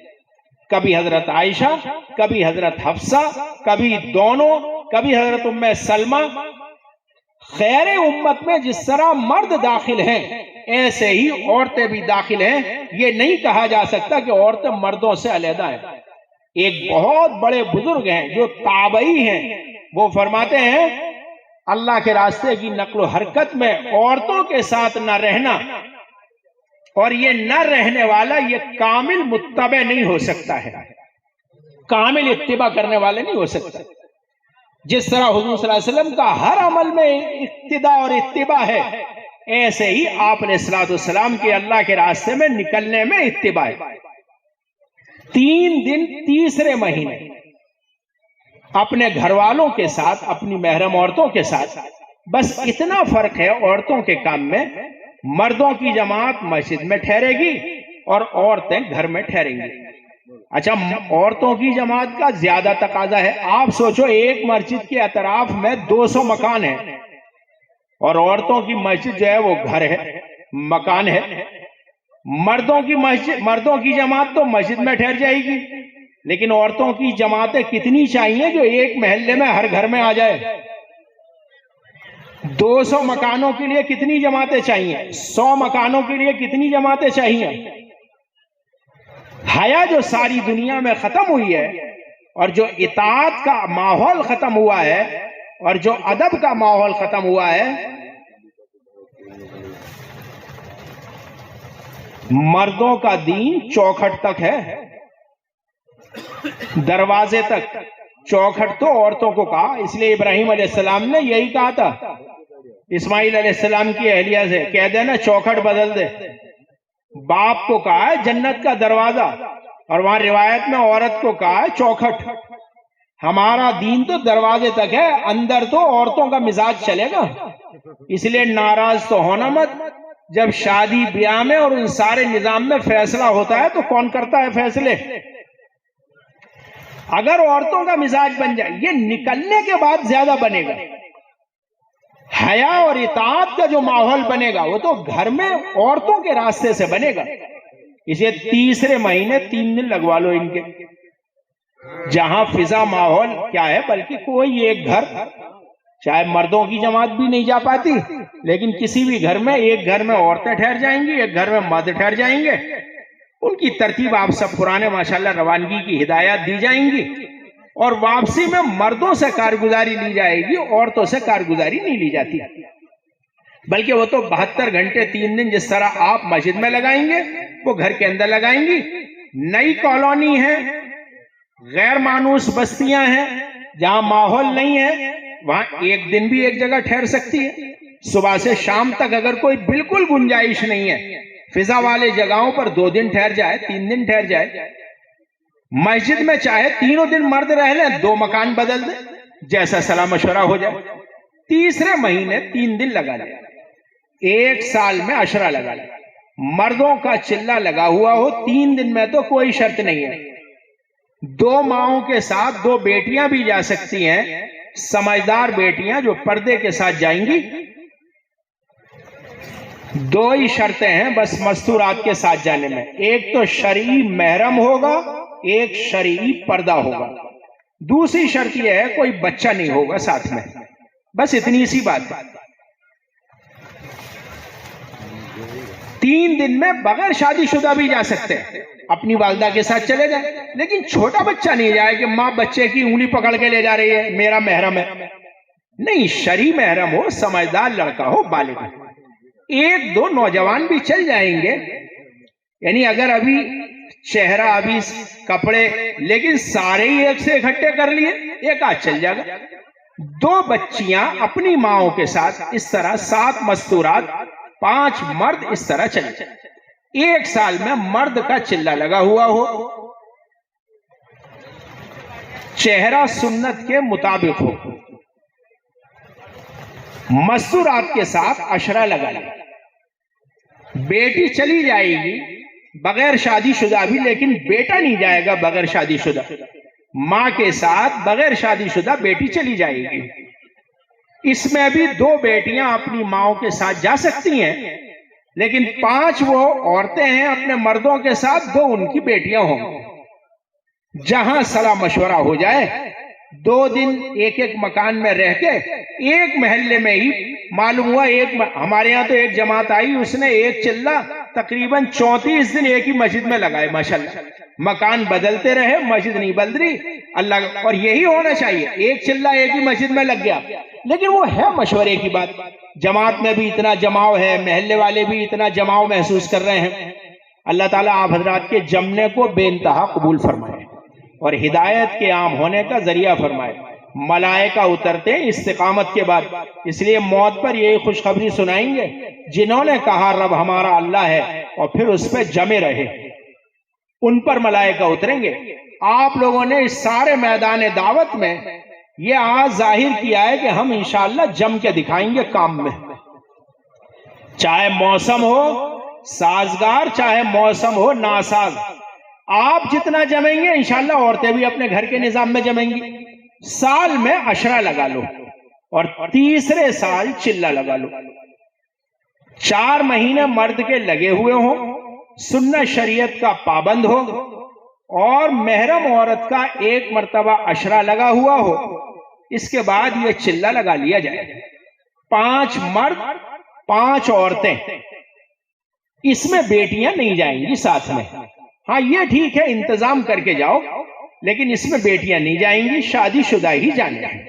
کبھی حضرت عائشہ، کبھی حضرت حفصہ، کبھی دونوں، کبھی حضرت ام سلمہ. خیر امت میں جس طرح مرد داخل ہیں ایسے ہی عورتیں بھی داخل ہیں. یہ نہیں کہا جا سکتا کہ عورتیں مردوں سے علیحدہ ہیں. ایک بہت بڑے بزرگ ہیں جو تابعی ہیں، وہ فرماتے ہیں اللہ کے راستے کی نقل و حرکت میں عورتوں کے ساتھ نہ رہنا، اور یہ نہ رہنے والا یہ کامل متبع نہیں ہو سکتا ہے، کامل اتباع کرنے والے نہیں ہو سکتا. جس طرح حضور صلی اللہ علیہ وسلم کا ہر عمل میں اقتداء اور اتباع ہے، ایسے ہی آپ علیہ الصلوۃ والسلام کے اللہ کے راستے میں نکلنے میں اتباع ہے. 3 دن تیسرے مہینے اپنے گھر والوں کے ساتھ، اپنی محرم عورتوں کے ساتھ. بس اتنا فرق ہے عورتوں کے کام میں، مردوں کی جماعت مسجد میں ٹھہرے گی اور عورتیں گھر میں ٹھہریں گی. اچھا، عورتوں کی جماعت کا زیادہ تقاضا ہے. آپ سوچو ایک مسجد کے اطراف میں 200 مکان ہیں، اور عورتوں کی مسجد جو ہے وہ گھر ہے، مکان ہے. مردوں کی جماعت تو مسجد میں ٹھہر جائے گی، لیکن عورتوں کی جماعتیں کتنی چاہیے جو ایک محلے میں ہر گھر میں آ جائے؟ 200 مکانوں کے لیے کتنی جماعتیں چاہیے؟ 100 مکانوں کے لیے کتنی جماعتیں چاہیے؟ حیا جو ساری دنیا میں ختم ہوئی ہے، اور جو اطاعت کا ماحول ختم ہوا ہے، اور جو ادب کا ماحول ختم ہوا ہے، مردوں کا دین چوکھٹ تک ہے، دروازے تک. چوکھٹ تو عورتوں کو کہا، اس لیے ابراہیم علیہ السلام نے یہی کہا تھا اسماعیل علیہ السلام کی اہلیہ سے، کہہ دینا چوکھٹ بدل دے. باپ کو کہا ہے جنت کا دروازہ، اور وہاں روایت میں عورت کو کہا ہے چوکھٹ. ہمارا دین تو دروازے تک ہے، اندر تو عورتوں کا مزاج چلے گا. اس لیے ناراض تو ہونا مت. جب شادی بیاہ میں اور ان سارے نظام میں فیصلہ ہوتا ہے تو کون کرتا ہے فیصلے؟ اگر عورتوں کا مزاج بن جائے، یہ نکلنے کے بعد زیادہ بنے گا. حیا اور اطاعت کا جو ماحول بنے گا وہ تو گھر میں عورتوں کے راستے سے بنے گا. اسے تیسرے مہینے 3 دن لگوا لو ان کے، جہاں فضا ماحول کیا ہے، بلکہ کوئی ایک گھر، چاہے مردوں کی جماعت بھی نہیں جا پاتی، لیکن کسی بھی گھر میں، ایک گھر میں عورتیں ٹھہر جائیں گی، ایک گھر میں مرد ٹھہر جائیں گے. ان کی ترتیب آپ سب قرآن ماشاءاللہ روانگی کی ہدایات دی جائیں گی، اور واپسی میں مردوں سے کارگزاری لی جائے گی، عورتوں سے کارگزاری نہیں لی جاتی. بلکہ وہ تو 72 گھنٹے 3 دن جس طرح آپ مسجد میں لگائیں گے وہ گھر کے اندر لگائیں گی. نئی کالونی ہے، غیر مانوس بستیاں ہیں، جہاں ماحول نہیں ہے، وہاں ایک دن بھی ایک جگہ ٹھہر سکتی ہے. صبح سے شام تک اگر کوئی بالکل گنجائش نہیں ہے فضا والے جگہوں پر 2 دن ٹھہر جائے، 3 دن ٹھہر جائے، مسجد میں چاہے 3 دن مرد رہ لیں، 2 مکان بدل دیں، جیسا صلاح مشورہ ہو جائے، تیسرے مہینے 3 دن لگا لیں، 1 سال میں عشرہ لگا لیں، مردوں کا چلہ لگا ہوا ہو، 3 دن میں تو کوئی شرط نہیں ہے، 2 ماؤں کے ساتھ 2 بیٹیاں بھی جا سکتی ہیں، سمجھدار بیٹیاں جو پردے کے ساتھ جائیں گی، 2 ہی شرطیں ہیں بس مستورات کے ساتھ جانے میں، ایک تو شرعی محرم ہوگا، ایک شرعی پردہ ہوگا، دوسری شرط یہ ہے کوئی بچہ نہیں ہوگا ساتھ میں، بس اتنی سی بات ہے۔ 3 دن میں بغیر شادی شدہ بھی جا سکتے ہیں، اپنی والدہ کے ساتھ چلے جائیں، لیکن چھوٹا بچہ نہیں جائے کہ ماں بچے کی انگلی پکڑ کے لے جا رہی ہے میرا محرم ہے، نہیں، شرعی محرم ہو، سمجھدار لڑکا ہو، بالغ ہو، 1-2 نوجوان بھی چل جائیں گے، یعنی اگر ابھی چہرہ ابھی کپڑے لیکن سارے ہی ایک سے اکٹھے کر لیے، ایک آدھ چل جائے گا، 2 بچیاں اپنی ماؤں کے ساتھ اس طرح، 7 مستورات، 5 مرد اس طرح چلے جائیں، 1 سال میں مرد کا چلہ لگا ہوا ہو، چہرہ سنت کے مطابق ہو، مستورات کے ساتھ عشرہ لگا لیں، بیٹی چلی جائے گی بغیر شادی شدہ بھی، لیکن بیٹا نہیں جائے گا بغیر شادی شدہ، ماں کے ساتھ بغیر شادی شدہ بیٹی چلی جائے گی، اس میں بھی 2 بیٹیاں اپنی ماؤں کے ساتھ جا سکتی ہیں، لیکن 5 وہ عورتیں ہیں اپنے مردوں کے ساتھ، 2 ان کی بیٹیاں ہوں، جہاں صلاح مشورہ ہو جائے، 2 دن ایک مکان میں رہ کے، ایک محلے میں ہی معلوم ہوا، ہمارے ہاں تو ایک جماعت آئی، اس نے ایک چلہ تقریباً 34 دن ایک ہی مسجد میں لگائے، ماشاءاللہ، مکان بدلتے رہے، مسجد نہیں بدلی، اللہ، اور یہی ہونا چاہیے، ایک چلہ ایک ہی مسجد میں لگ گیا، لیکن وہ ہے مشورے کی بات، جماعت میں بھی اتنا جماؤ ہے، محلے والے بھی اتنا جماؤ محسوس کر رہے ہیں، اللہ تعالیٰ آپ حضرات کے جمنے کو بے انتہا قبول فرمائے اور ہدایت کے عام ہونے کا ذریعہ فرمائے، ملائکہ اترتے ہیں استقامت کے بعد، اس لیے موت پر یہی خوشخبری سنائیں گے، جنہوں نے کہا رب ہمارا اللہ ہے اور پھر اس پہ جمے رہے، ان پر ملائکہ اتریں گے۔ آپ لوگوں نے اس سارے میدان دعوت میں یہ آج ظاہر کیا ہے کہ ہم انشاءاللہ جم کے دکھائیں گے کام میں، چاہے موسم ہو سازگار، چاہے موسم ہو ناساز، آپ جتنا جمیں گے انشاءاللہ عورتیں بھی اپنے گھر کے نظام میں جمیں گی، سال میں عشرہ لگا لو اور تیسرے سال چلہ لگا لو، 4 مہینے مرد کے لگے ہوئے ہوں، سنت شریعت کا پابند ہو اور محرم عورت کا 1 مرتبہ عشرہ لگا ہوا ہو، اس کے بعد یہ چلہ لگا لیا جائے، 5 مرد 5 عورتیں، اس میں بیٹیاں نہیں جائیں گی ساتھ میں، ہاں یہ ٹھیک ہے انتظام کر کے جاؤ، لیکن اس میں بیٹیاں نہیں جائیں گی، شادی شدہ ہی جانے ہیں،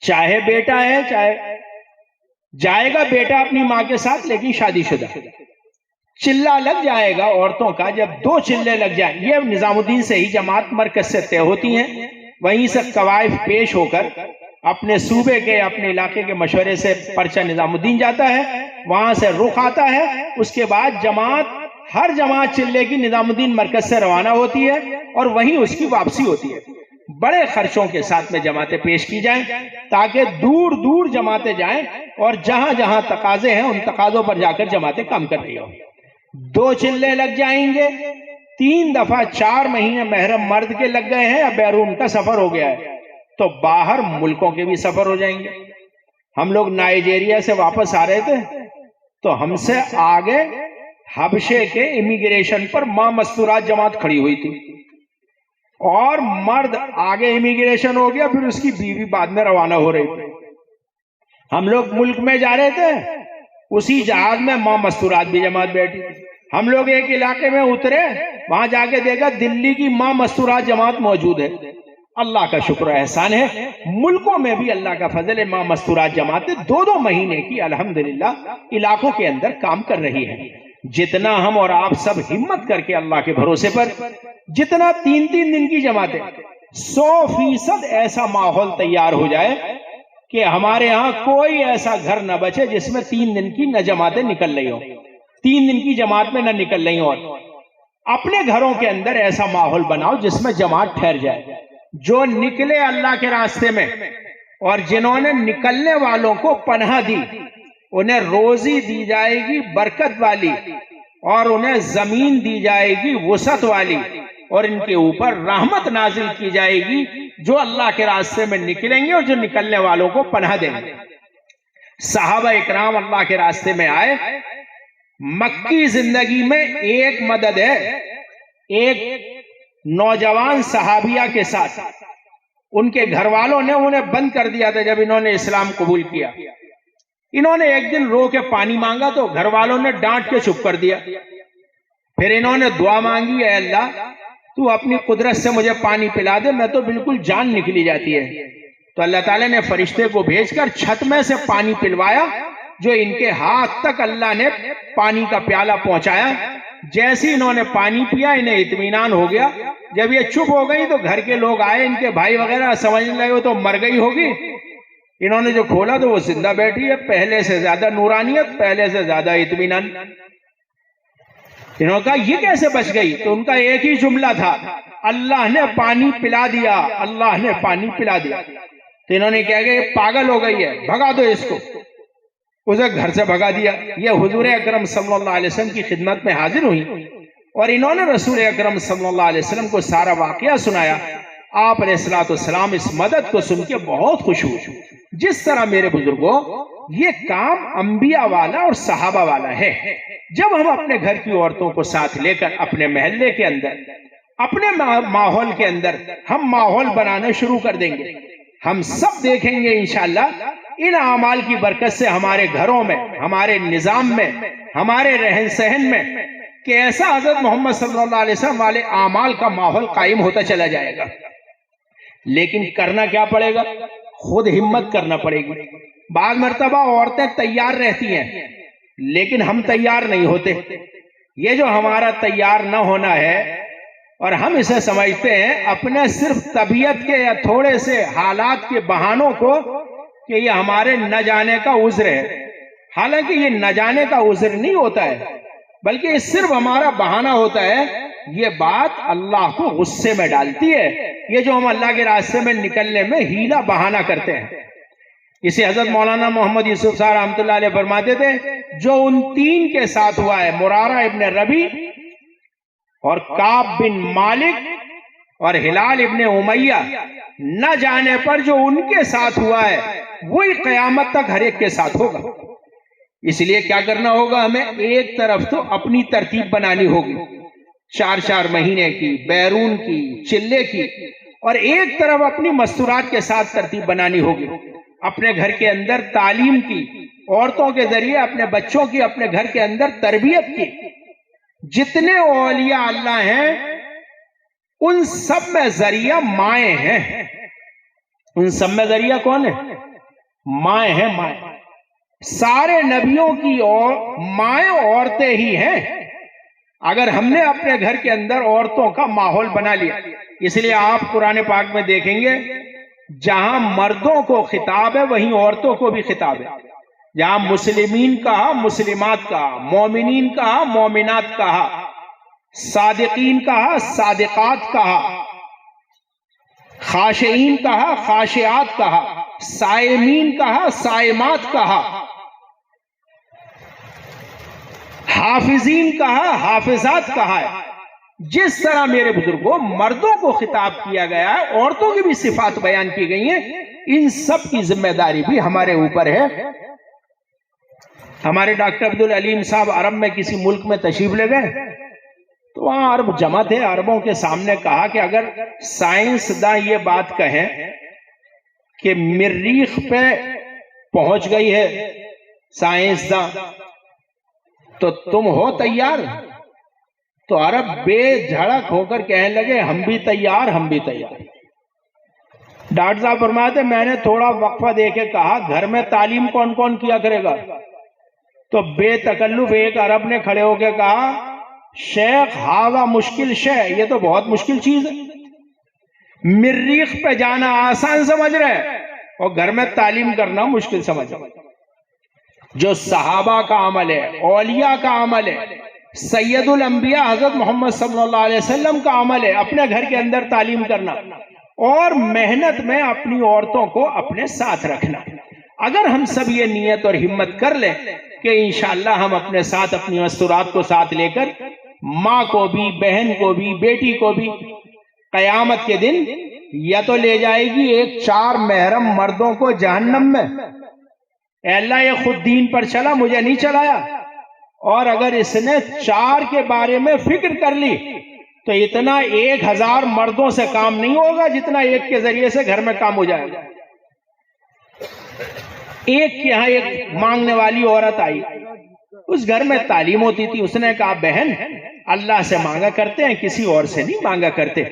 چاہے بیٹا ہے چاہے جائے گا بیٹا اپنی ماں کے ساتھ، لیکن شادی شدہ، چلہ لگ جائے گا عورتوں کا، جب 2 چلے لگ جائیں، یہ نظام الدین سے ہی جماعت مرکز سے طے ہوتی ہیں، وہیں سے قوائف پیش ہو کر اپنے صوبے کے اپنے علاقے کے مشورے سے پرچہ نظام الدین جاتا ہے، وہاں سے رخ آتا ہے، اس کے بعد جماعت ہر جماعت چلے کی نظام الدین مرکز سے روانہ ہوتی ہے اور وہیں اس کی واپسی ہوتی ہے، بڑے خرچوں کے ساتھ میں جماعتیں پیش کی جائیں تاکہ دور دور جماعتیں جائیں اور جہاں جہاں تقاضے ہیں ان تقاضوں پر جا کر جماعتیں کام کر رہی ہوں۔ 2 چلے لگ جائیں گے، 3 دفعہ 4 مہینے محرم مرد کے لگ گئے ہیں، اب بیرون کا سفر ہو گیا ہے تو باہر ملکوں کے بھی سفر ہو جائیں گے۔ ہم لوگ نائجیریا سے واپس آ رہے تھے تو ہم سے آگے حبشے کے امیگریشن پر ماں مستورات جماعت کھڑی ہوئی تھی اور مرد آگے امیگریشن ہو گیا، پھر اس کی بیوی بعد میں روانہ ہو رہی تھی، ہم لوگ ملک میں جا رہے تھے، اسی جہاز میں ماں مستورات بھی جماعت بیٹھی تھی، ہم لوگ ایک علاقے میں اترے، وہاں جا کے دیکھا دلی کی ماں مستورات جماعت موجود ہے، اللہ کا شکر احسان ہے، ملکوں میں بھی اللہ کا فضل ہے، ماں مستورات جماعتیں 2 مہینے کی الحمدللہ علاقوں کے اندر کام کر رہی ہے۔ جتنا ہم اور آپ سب ہمت کر کے اللہ کے بھروسے پر، جتنا 3 دن کی جماعتیں، 100% ایسا ماحول تیار ہو جائے کہ ہمارے ہاں کوئی ایسا گھر نہ بچے جس میں 3 دن کی نہ جماعتیں نکل رہی ہوں، 3 دن کی جماعت میں نہ نکل رہی اور اپنے گھروں کے اندر ایسا ماحول بناؤ جس میں جماعت ٹھہر جائے. جو نکلے اللہ کے راستے میں اور جنہوں نے نکلنے والوں کو پناہ دی انہیں روزی دی جائے گی برکت والی اور انہیں زمین دی جائے گی وسعت والی اور ان کے اوپر رحمت نازل کی جائے گی جو اللہ کے راستے میں نکلیں گے اور جو نکلنے والوں کو پناہ دیں گے. صحابہ اکرام اللہ کے راستے میں آئے. مکی زندگی میں ایک مدد ہے ایک نوجوان صحابیہ کے ساتھ. ان کے گھر والوں نے انہیں بند کر دیا تھا جب انہوں نے اسلام قبول کیا. انہوں نے ایک دن رو کے پانی مانگا تو گھر والوں نے ڈانٹ کے چپ کر دیا. پھر انہوں نے دعا مانگی اے اللہ تو اپنی قدرت سے مجھے پانی پلا دے میں تو بالکل جان نکلی جاتی ہے. تو اللہ تعالیٰ نے فرشتے کو بھیج کر چھت میں سے پانی پلوایا جو ان کے ہاتھ تک اللہ نے پانی کا پیالہ پہنچایا. جیسے انہوں نے پانی پیا انہیں اطمینان ہو گیا. جب یہ چپ ہو گئی تو گھر کے لوگ آئے ان کے بھائی وغیرہ سمجھنے لگے تو مر گئی ہوگی. انہوں نے جو کھولا تو وہ زندہ بیٹھی ہے. پہلے سے زیادہ نورانیت پہلے سے زیادہ اطمینان. انہوں نے کہا یہ کیسے بچ گئی؟ تو ان کا ایک ہی جملہ تھا اللہ نے پانی پلا دیا اللہ نے پانی پلا دیا. تو انہوں نے کہا کہ یہ پاگل ہو گئی ہے بھگا دو اس کو. اسے گھر سے بھگا دیا. یہ حضور اکرم صلی اللہ علیہ وسلم کی خدمت میں حاضر ہوئی اور انہوں نے رسول اکرم صلی اللہ علیہ وسلم کو سارا واقعہ سنایا. آپ علیہ السلام اس مدد کو سن کے بہت خوش ہوئے. جس طرح میرے بزرگوں یہ کام انبیاء والا اور صحابہ والا ہے. جب ہم اپنے گھر کی عورتوں کو ساتھ لے کر اپنے محلے کے اندر اپنے ماحول کے اندر ہم ماحول بنانا شروع کر دیں گے ہم سب دیکھیں گے انشاءاللہ ان اعمال کی برکت سے ہمارے گھروں میں ہمارے نظام میں ہمارے رہن سہن میں کہ ایسا حضرت محمد صلی اللہ علیہ وسلم والے اعمال کا ماحول قائم ہوتا چلا جائے گا. لیکن کرنا کیا پڑے گا؟ خود ہمت کرنا پڑے گی. بعض مرتبہ عورتیں تیار رہتی ہیں لیکن ہم تیار نہیں ہوتے. یہ جو ہمارا تیار نہ ہونا ہے اور ہم اسے سمجھتے ہیں اپنے صرف طبیعت کے یا تھوڑے سے حالات کے بہانوں کو کہ یہ ہمارے نہ جانے کا عذر ہے. حالانکہ یہ نہ جانے کا عذر نہیں ہوتا ہے بلکہ یہ صرف ہمارا بہانہ ہوتا ہے. یہ بات اللہ کو غصے میں ڈالتی ہے یہ جو ہم اللہ کے راستے میں نکلنے میں ہیلا بہانہ کرتے ہیں. اسے حضرت مولانا محمد یوسف صاحب رحمۃ اللہ علیہ فرماتے تھے جو ان 3 کے ساتھ ہوا ہے مرارہ ابن ربی اور کعب بن مالک اور ہلال ابن امیہ نہ جانے پر جو ان کے ساتھ ہوا ہے وہی قیامت تک ہر ایک کے ساتھ ہوگا. اس لیے کیا کرنا ہوگا ہمیں ایک طرف تو اپنی ترتیب بنانی ہوگی 4 مہینے کی بیرون کی چلے کی اور ایک طرف اپنی مستورات کے ساتھ ترتیب بنانی ہوگی. اپنے گھر کے اندر تعلیم کی عورتوں کے ذریعے اپنے بچوں کی اپنے گھر کے اندر تربیت کی. جتنے اولیاء اللہ ہیں ان سب میں ذریعہ مائیں ہیں. ان سب میں ذریعہ کون ہے؟ مائیں ہیں. مائیں سارے نبیوں کی مائیں عورتیں ہی ہیں. اگر ہم نے اپنے گھر کے اندر عورتوں کا ماحول بنا لیا. اس لیے آپ قرآن پاک میں دیکھیں گے جہاں مردوں کو خطاب ہے وہیں عورتوں کو بھی خطاب ہے. جہاں مسلمین کہا مسلمات کہا مومنین کہا مومنات کہا صادقین کہا صادقات کہا خاشعین کہا خاشعات کہا صائمین کہا صائمات کہا حافظین کہا حافظات کہا ہے. جس طرح میرے بزرگوں مردوں کو خطاب کیا گیا ہے عورتوں کی بھی صفات بیان کی گئی ہیں. ان سب کی ذمہ داری بھی ہمارے اوپر ہے. ہمارے ڈاکٹر عبدالعلیم صاحب عرب میں کسی ملک میں تشریف لے گئے تو وہاں عرب جمع تھے. عربوں کے سامنے کہا کہ اگر سائنسداں یہ بات کہیں کہ مریخ پہ پہنچ گئی ہے سائنسداں تو تم ہو تیار؟ تو عرب بے جھڑک ہو کر کہنے لگے ہم بھی تیار ہم بھی تیار. ڈاکٹر صاحب فرماتے میں نے تھوڑا وقفہ دے کے کہا گھر میں تعلیم کون کون کیا کرے گا؟ تو بے تکلف ایک عرب نے کھڑے ہو کے کہا شیخ ہاذا مشکل شے، یہ تو بہت مشکل چیز ہے. مریخ پہ جانا آسان سمجھ رہے اور گھر میں تعلیم کرنا مشکل سمجھ رہے. جو صحابہ کا عمل ہے، اولیاء کا عمل ہے، سید الانبیاء حضرت محمد صلی اللہ علیہ وسلم کا عمل ہے، اپنے گھر کے اندر تعلیم کرنا اور محنت میں اپنی عورتوں کو اپنے ساتھ رکھنا۔ اگر ہم سب یہ نیت اور ہمت کر لیں کہ انشاءاللہ ہم اپنے ساتھ اپنی مستورات کو ساتھ لے کر ماں کو بھی، بہن کو بھی، بیٹی کو بھی قیامت کے دن یا تو لے جائے گی ایک 4 محرم مردوں کو جہنم میں، اے اللہ یہ خود دین پر چلا، مجھے نہیں چلایا، اور اگر اس نے 4 کے بارے میں فکر کر لی تو اتنا 1000 مردوں سے کام نہیں ہوگا جتنا ایک کے ذریعے سے گھر میں کام ہو جائے گا۔ ایک کے یہاں ایک مانگنے والی عورت آئی، اس گھر میں تعلیم ہوتی تھی، اس نے کہا بہن اللہ سے مانگا کرتے ہیں، کسی اور سے نہیں مانگا کرتے۔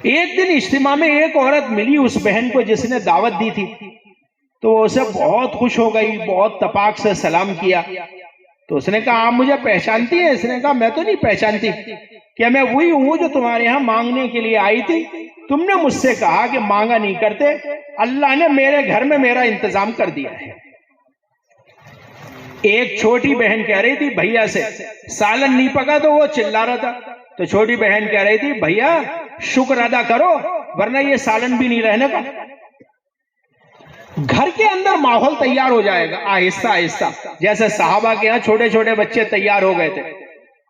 ایک دن اجتماع میں ایک عورت ملی اس بہن کو جس نے دعوت دی تھی، تو وہ اسے بہت خوش ہو گئی، بہت تپاک سے سلام کیا۔ تو اس نے کہا آپ مجھے پہچانتی ہیں؟ اس نے کہا میں تو نہیں پہچانتی، کہ میں وہی ہوں جو تمہارے ہاں مانگنے کے لیے آئی تھی، تم نے مجھ سے کہا کہ مانگا نہیں کرتے، اللہ نے میرے گھر میں میرا انتظام کر دیا ہے۔ ایک چھوٹی بہن کہہ رہی تھی بھیا سے سالن نہیں پکا تو وہ چلا رہا تھا، تو چھوٹی بہن کہہ رہی تھی بھیا شکر ادا کرو ورنہ یہ سالن بھی نہیں رہنے کا۔ گھر کے اندر ماحول تیار ہو جائے گا آہستہ آہستہ، جیسے صحابہ کے ہاں چھوٹے چھوٹے بچے تیار ہو گئے تھے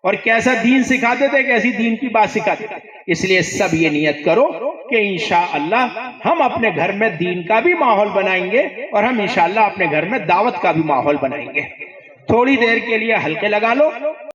اور کیسا دین سکھاتے تھے، کیسی دین کی بات سکھاتے تھے۔ اس لیے سب یہ نیت کرو کہ انشاءاللہ ہم اپنے گھر میں دین کا بھی ماحول بنائیں گے اور ہم انشاءاللہ اپنے گھر میں دعوت کا بھی ماحول بنائیں گے۔ تھوڑی دیر کے لیے حلقے لگا لو۔